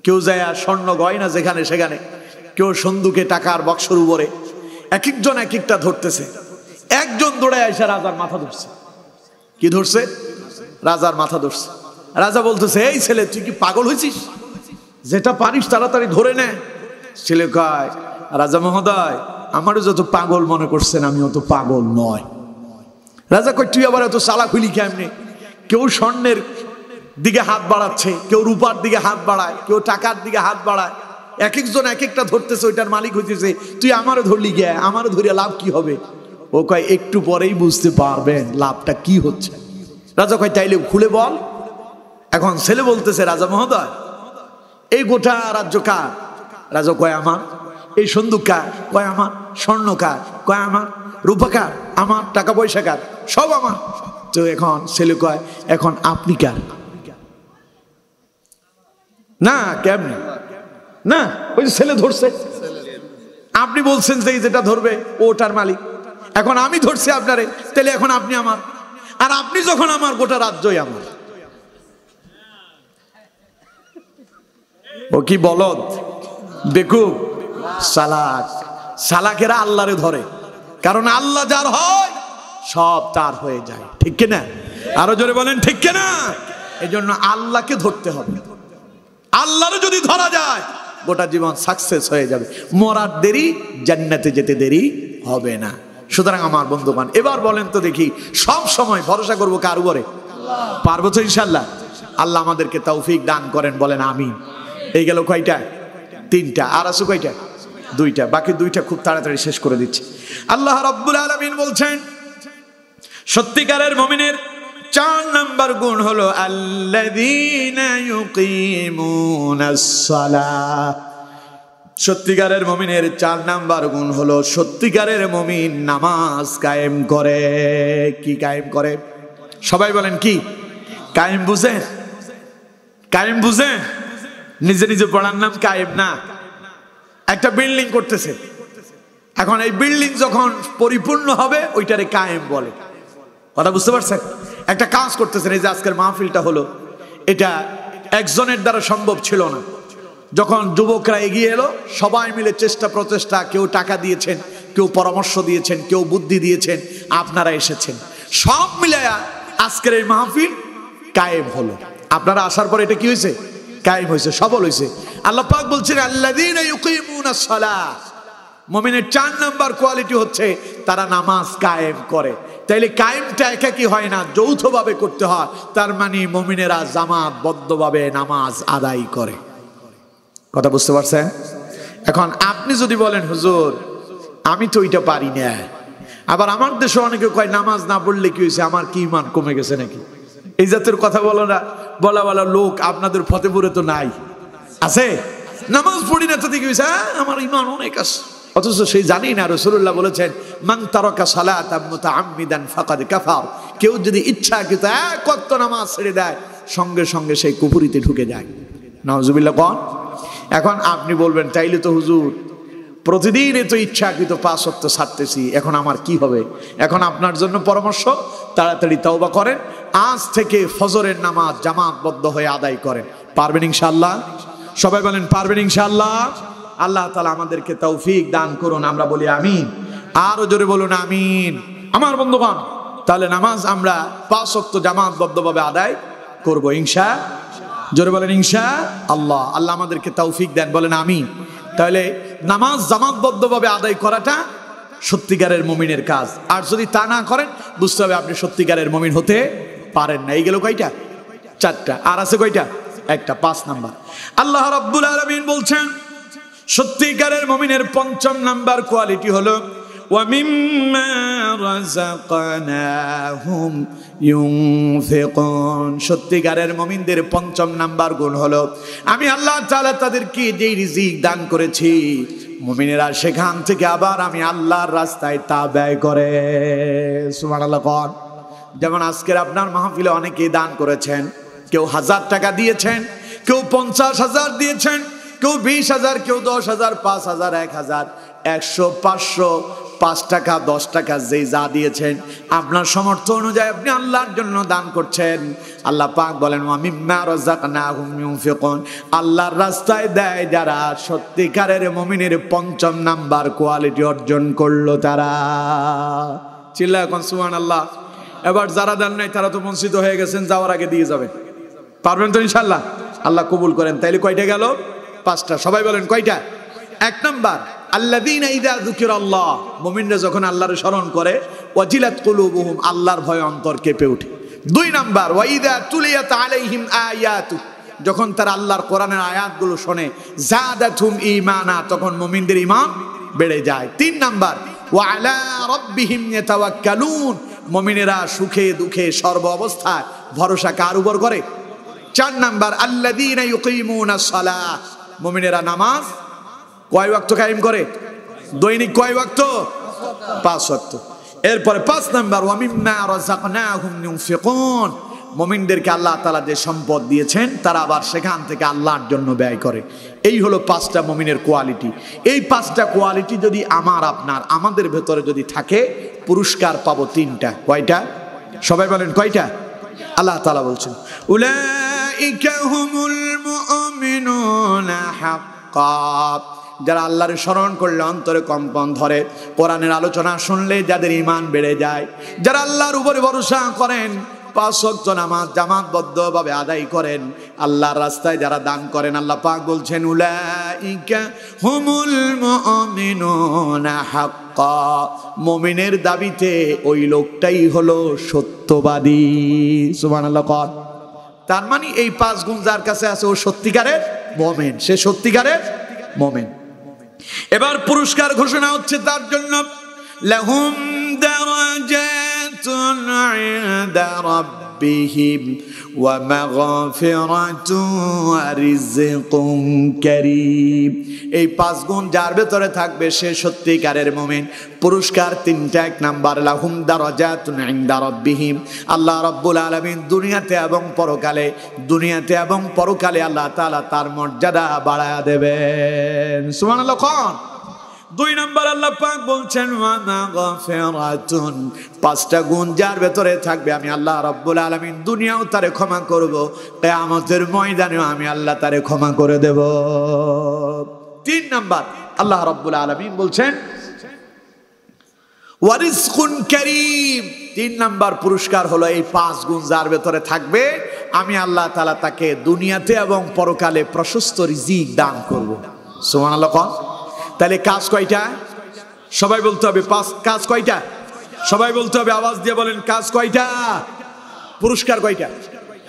কেউ যায় স্বর্ণ গয়না যেখানে সেখানে, কেউ সন্দুকে টাকার বক্সর উপরে, এক একজন এক একটা ধরতেছে। একজন দৌড়ায় এসে রাজার মাথা ধরছে। কি ধরছে? রাজার মাথা ধরছে। রাজা বলতেছে, এই ছেলে তুই কি পাগল হয়েছিস? যেটা পারিস তাড়াতাড়ি ধরে নে। ছেলে কয়, রাজা মহোদয় আমারও যত পাগল মনে করছেন আমি অত পাগল নয়। রাজা কয়, তুই আবার এত চালাক হইলি কেমনে? কেউ স্বর্ণের দিকে হাত বাড়াচ্ছে, কেউ রূপার দিকে হাত বাড়ায়, কেউ টাকার দিকে হাত বাড়ায়, এক একজন এক একটা ধরতেছে, ওইটার মালিক হইতেছে। তুই আমারও ধরলি গিয়া, আমারও ধরিয়া লাভ কি হবে? ও কয় একটু পরেই বুঝতে পারবেন লাভটা কি হচ্ছে। রাজা কয় তাইলে খুলে বল। এখন ছেলে বলতেছে, রাজা মহোদয় এই গোটা রাজ্য কার? রাজা কয় আমার। এই সন্দুক কার? কয় আমার। স্বর্ণ কার? কয় আমার। রূপা কার? আমার। টাকা পয়সা কার? সব আমার। তো এখন ছেলে কয় এখন আপনি কার? না কেমনে না, ওই যে ছেলে ধরছে, আপনি বলছেন যে যেটা ধরবে ওটার মালিক, এখন আমি ধরছি আপনারে, তাহলে এখন আপনি আমার, আর আপনি যখন আমার গোটা রাজ্যই আমার। ও কি বলদ, বেকুব, চালাক। চালাকেরা আল্লাহরে ধরে, কারণ আল্লাহ যার হয় সব তার হয়ে যায়, ঠিক কিনা? আরো জোরে বলেন ঠিক কিনা? এই জন্য আল্লাহকে ধরতে হবে। আল্লাহরে যদি ধরা যায় গোটা জীবন সাকসেস হয়ে যাবে, মরার দেরি, জান্নাতে যেতে দেরি হবে না। সুতরাং আমার বন্ধুগণ, এবার বলেন তো দেখি, সব সময় ভরসা করবো কার উপরে? পারবো তো ইনশাআল্লাহ? আল্লাহ আমাদেরকে তৌফিক দান করেন, বলেন আমিন। এই গেল কয়টা? তিনটা। আর আছে কয়টা? দুইটা। বাকি দুইটা খুব তাড়াতাড়ি শেষ করে দিচ্ছি। আল্লাহ রাব্বুল আলামিন বলছেন সত্যিকারের মুমিনের 4 নাম্বার গুণ হলো আল্লাযীনা ইউকিমুনাস সালাহ। সত্যিকারের মুমিনের 4 নাম্বার গুণ হলো সত্যিকারের মুমিন নামাজ কায়েম করে। কি কায়েম করে? সবাই বলেন কি কায়েম? বুঝেন? কায়েম বুঝেন? নিজে নিজে পড়ার নাম কায়েম না। একটা বিল্ডিং করতেছে, এখন এই বিল্ডিং যখন পরিপূর্ণ হবে ওইটারে কায়েম বলে। কথা বুঝতে পারছেন? একটা কাজ করতেছেন, এই যে আজকের মাহফিলটা হলো, এটা একজনের দ্বারা সম্ভব ছিল না। যখন যুবকরা এগিয়ে এলো, সবাই মিলে চেষ্টা প্রচেষ্টা, কেউ টাকা দিয়েছেন, কেউ পরামর্শ দিয়েছেন, কেউ বুদ্ধি দিয়েছেন, আপনারা এসেছেন, সব মিলায়া আজকের এই মাহফিল কায়েম হলো। আপনারা আসার পর এটা কি হয়েছে? কায়েম হয়েছে, সফল হয়েছে। আল্লাহ পাক বলছেন আল্লাযীনা ইউকিমুনাস সালাহ। মুমিনের 4 নাম্বার কোয়ালিটি হচ্ছে তারা নামাজ কায়েম করে। তাইলে কায়েমটা একাকী হয় না, যৌথভাবে করতে হয়। তার মানে মুমিনেরা জামাতবদ্ধভাবে নামাজ আদায় করে। কথা বুঝতে পারছেন? এখন আপনি যদি বলেন হুজুর আমি তো ওইটা পারি না, আবার আমার দেশে অনেকে কয় নামাজ না পড়লে কি হয়েছে, আমার কি ঈমান কমে গেছে নাকি? এই জাতের কথা বলা লোক আপনাদের ফতেপুরে তো নাই, আছে? নামাজ পড়ি না তাতে কি হয়েছে, আমার ঈমান অনেক আছে। অথচ সেই জানি না রাসূলুল্লাহ বলেছেন মান তারাকা সালাতাম মুতাআম্মিদান ফাকাদ কাফার। কেউ যদি ইচ্ছাকৃত এক ওয়াক্ত নামাজ ছেড়ে দেয়, সঙ্গে সঙ্গে সেই কুফরিতে ঢুকে যায়। নাউজুবিল্লাহ কোন? এখন আপনি বলবেন তাইলে তো হুজুর প্রতিদিন তো ইচ্ছাকৃত 5 ওয়াক্ত ছাড়তেছি, এখন আমার কি হবে? এখন আপনার জন্য পরামর্শ, তাড়াতাড়ি তওবা করেন, আজ থেকে ফজরের নামাজ জামাতবদ্ধ হয়ে আদায় করেন। পারবেন ইনশাআল্লাহ? সবাই বলেন পারবেন ইনশাআল্লাহ? আল্লাহ তাআলা আমাদেরকে তৌফিক দান করুন, আমরা বলি আমিন। আরো জোরে বলুন আমিন। আমার বন্ধুগণ, তাহলে নামাজ আমরা 5 ওয়াক্ত জামাতবদ্ধভাবে আদায় করব ইনশাআল্লাহ। জোরে বলেন ইনশাআল্লাহ। আল্লাহ আমাদেরকে তৌফিক দেন, বলেন আমিন। তাহলে নামাজ জামাতবদ্ধভাবে আদায় করাটা সত্যিকারের মুমিনের কাজ। আর যদি তা না করেন, বুঝতে হবে আপনি সত্যিকারের মুমিন হতে পারেন না। এই গেল কয়টা? 4টা। আর আছে কয়টা? একটা। 5 নাম্বার। আল্লাহ রাব্বুল আলামিন বলছেন সত্যিকারের মুমিনের 5ম নাম্বার কোয়ালিটি হলো ওয়া মিম্মা রাযাকনাহুম ইউনফিকুন। সত্যিকারের মুমিনদের 5ম নাম্বার গুণ হলো আমি আল্লাহ তাআলা তাদেরকে যেই রিজিক দান করেছি, মুমিনেরা সেখান থেকে আবার আমি আল্লাহর রাস্তায় তা ব্যয় করে। সুবহানাল্লাহ কোন? যেমন আজকের আপনার মাহফিলে অনেকেই দান করেছেন, কেউ 1000 টাকা দিয়েছেন, কেউ 50,000 দিয়েছেন, কেউ 20,000, কেউ 10,000, 5,000, 1,000, 100, 500, 5 টাকা, 10 টাকা, যেই যা দিয়েছেন আপনার সামর্থ্য অনুযায়ী আপনি আল্লাহর জন্য দান করছেন। আল্লাহ পাক বলেন ওয়া মিম্মা রাযাকনাহুম ইউনফিকুন। আল্লাহর রাস্তায় দেয় যারা, সত্যিকারের মুমিনের 5ম নাম্বার কোয়ালিটি অর্জন করলো তারা। চিল্লায় এখন সুবহানাল্লাহ। এবার যারা দেন নাই তারা তো বঞ্চিত হয়ে গেছেন, যাওয়ার আগে দিয়ে যাবেন। পারবেন তো ইনশাআল্লাহ? আল্লাহ কবুল করেন। তাইলে কয়টা গেল? 5টা। সবাই বলেন কয়টা? 1 নাম্বার আল্লাযীনা ইযা যুকিরাল্লাহ। মুমিনরা যখন আল্লাহর স্মরণ করে ওয়াজিলাত কুলুবুহুম, আল্লাহর ভয়ে অন্তর কেঁপে ওঠে। দুই নাম্বার ওয়াইদা তুলিয়াত আলাইহিম আয়াতু, যখন তারা আল্লাহর কোরআনের আয়াতগুলো শোনে, জাদাতুহুম ঈমানা, তখন মুমিনদের ঈমান বেড়ে যায়। তিন নাম্বার ওয়া আলা রাব্বিহিম ইয়াতাওয়াক্কালুন, মুমিনেরা সুখে দুঃখে সর্ব অবস্থায় ভরসা কার উপর করে? চার নাম্বার আল্লাযীনা ইউকিমুনাস সালাহ, মুমিনেরা নামাজ কয় ওয়াক্ত কায়েম করে? দৈনিক কয় ওয়াক্ত? 5 ওয়াক্ত। এরপরে 5 নাম্বার ওয়া মিম্মা রাযাকনাহুম ইউনফিকুন, মুমিনদেরকে আল্লাহ তাআলা যে সম্পদ দিয়েছেন তারা আবার সেখান থেকে আল্লাহর জন্য ব্যয় করে। এই হলো 5টা মুমিনের কোয়ালিটি। এই 5টা কোয়ালিটি যদি আমাদের ভেতরে যদি থাকে, পুরস্কার পাবো 3টা। কয়টা? সবাই বলেন কয়টা? আল্লাহ তাআলা বলছেন উলাইকা হুমুল মুমিনুনা হাক্কান, যারা আল্লাহর স্মরণ করলে অন্তরে কম্পন ধরে, কোরআনের আলোচনা শুনলে যাদের ঈমান বেড়ে যায়, যারা আল্লাহর উপরে ভরসা করেন, 5 ওয়াক্ত নামাজ জামাতবদ্ধভাবে আদায় করেন, আল্লাহর রাস্তায় যারা দান করেন, আল্লাহ পাক বলছেন উলাইকা হুমুল মুমিনুনা হাক্কা, মুমিনের দাবিতে ওই লোকটাই হলো সত্যবাদী। সুবহানাল্লাহ। তার মানে এই 5 গুণ যার কাছে আছে ও সত্যিকারের মুমিন, সে সত্যিকারের মুমিন। এবার পুরস্কার ঘোষণা হচ্ছে তার জন্য, লাহুম দারাজাতুন ইনদা রাব্বিহিম ওয়া মাগফিরাতুন ওয়া রিজকুন কারীম। এই 5 গুণ যার ভেতরে থাকবে সে সত্যিকারের মুমিন। পুরস্কার 3টা। 1 নাম্বার লাহুম দারাজাতুন ইনদা রাব্বিহিম, আল্লাহ রাব্বুল আলামিন দুনিয়াতে এবং পরকালে আল্লাহ তাআলা তার মর্যাদা বাড়ায়া দেবেন। সুবহানাল্লাহ। 2 নাম্বার আল্লাহ পাক বলছেন ওয়া মাগফিরাতুন, 5টা গুণ যার ভেতরে থাকবে আমি আল্লাহ রাব্বুল আলামিন দুনিয়াও তারে ক্ষমা করব, কিয়ামতের ময়দানেও আমি আল্লাহ তারে ক্ষমা করে দেব। 3 নাম্বার আল্লাহ রাব্বুল আলামিন বলছেন ওয়া রিজকুন কারীম, 3 নাম্বার পুরস্কার হলো এই 5 গুণ যার ভেতরে থাকবে আমি আল্লাহ তাআলা তাকে দুনিয়াতে এবং পরকালে প্রশস্ত রিজিক দান করব। সুবহানাল্লাহ। তাহলে কাজ কয়টা? সবাই বলতে হবে কাজ কয়টা? সবাই বলতে হবে, আওয়াজ দিয়ে বলেন কাজ কয়টা? পুরস্কার কয়টা?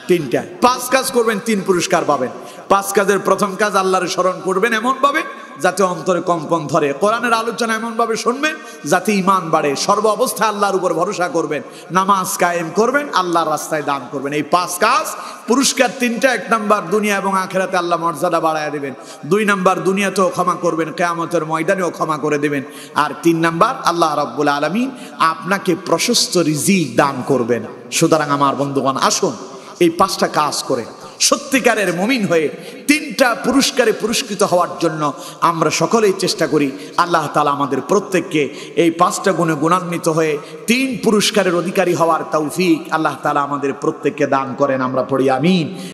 3টা। 5 কাজ করবেন 3 পুরস্কার পাবেন। 5 কাজের প্রথম কাজ আল্লাহর স্মরণ করবেন এমন ভাবে যাতে অন্তরে কম্পন ধরে, কোরআনের আলোচনা এমন ভাবে শুনবেন যাতে ঈমান বাড়ে, সর্ব অবস্থায় আল্লাহর উপর ভরসা করবেন, নামাজ কায়েম করবেন, আল্লাহর রাস্তায় দান করবেন। এই 5 কাজ পুরস্কার 3টা। 1 নাম্বার দুনিয়া এবং আখিরাতে আল্লাহ মর্যাদা বাড়ায়া দিবেন। 2 নাম্বার দুনিয়াতেও ক্ষমা করবেন, কিয়ামতের ময়দানেও ক্ষমা করে দিবেন। আর 3 নাম্বার আল্লাহ রাব্বুল আলামিন আপনাকে প্রশস্ত রিজিক দান করবেন। সুতরাং আমার বন্ধুগণ, আসুন এই 5টা কাজ করে সত্যিকারের মুমিন হয়ে 3টা পুরস্কারে পুরস্কৃত হওয়ার জন্য আমরা সকলেই চেষ্টা করি। আল্লাহ তাআলা আমাদের প্রত্যেককে এই 5টা গুণে গুণান্বিত হয়ে 3 পুরস্কারের অধিকারী হওয়ার তৌফিক আল্লাহ তাআলা আমাদের প্রত্যেককে দান করেন। আমরা পড়ি আমিন।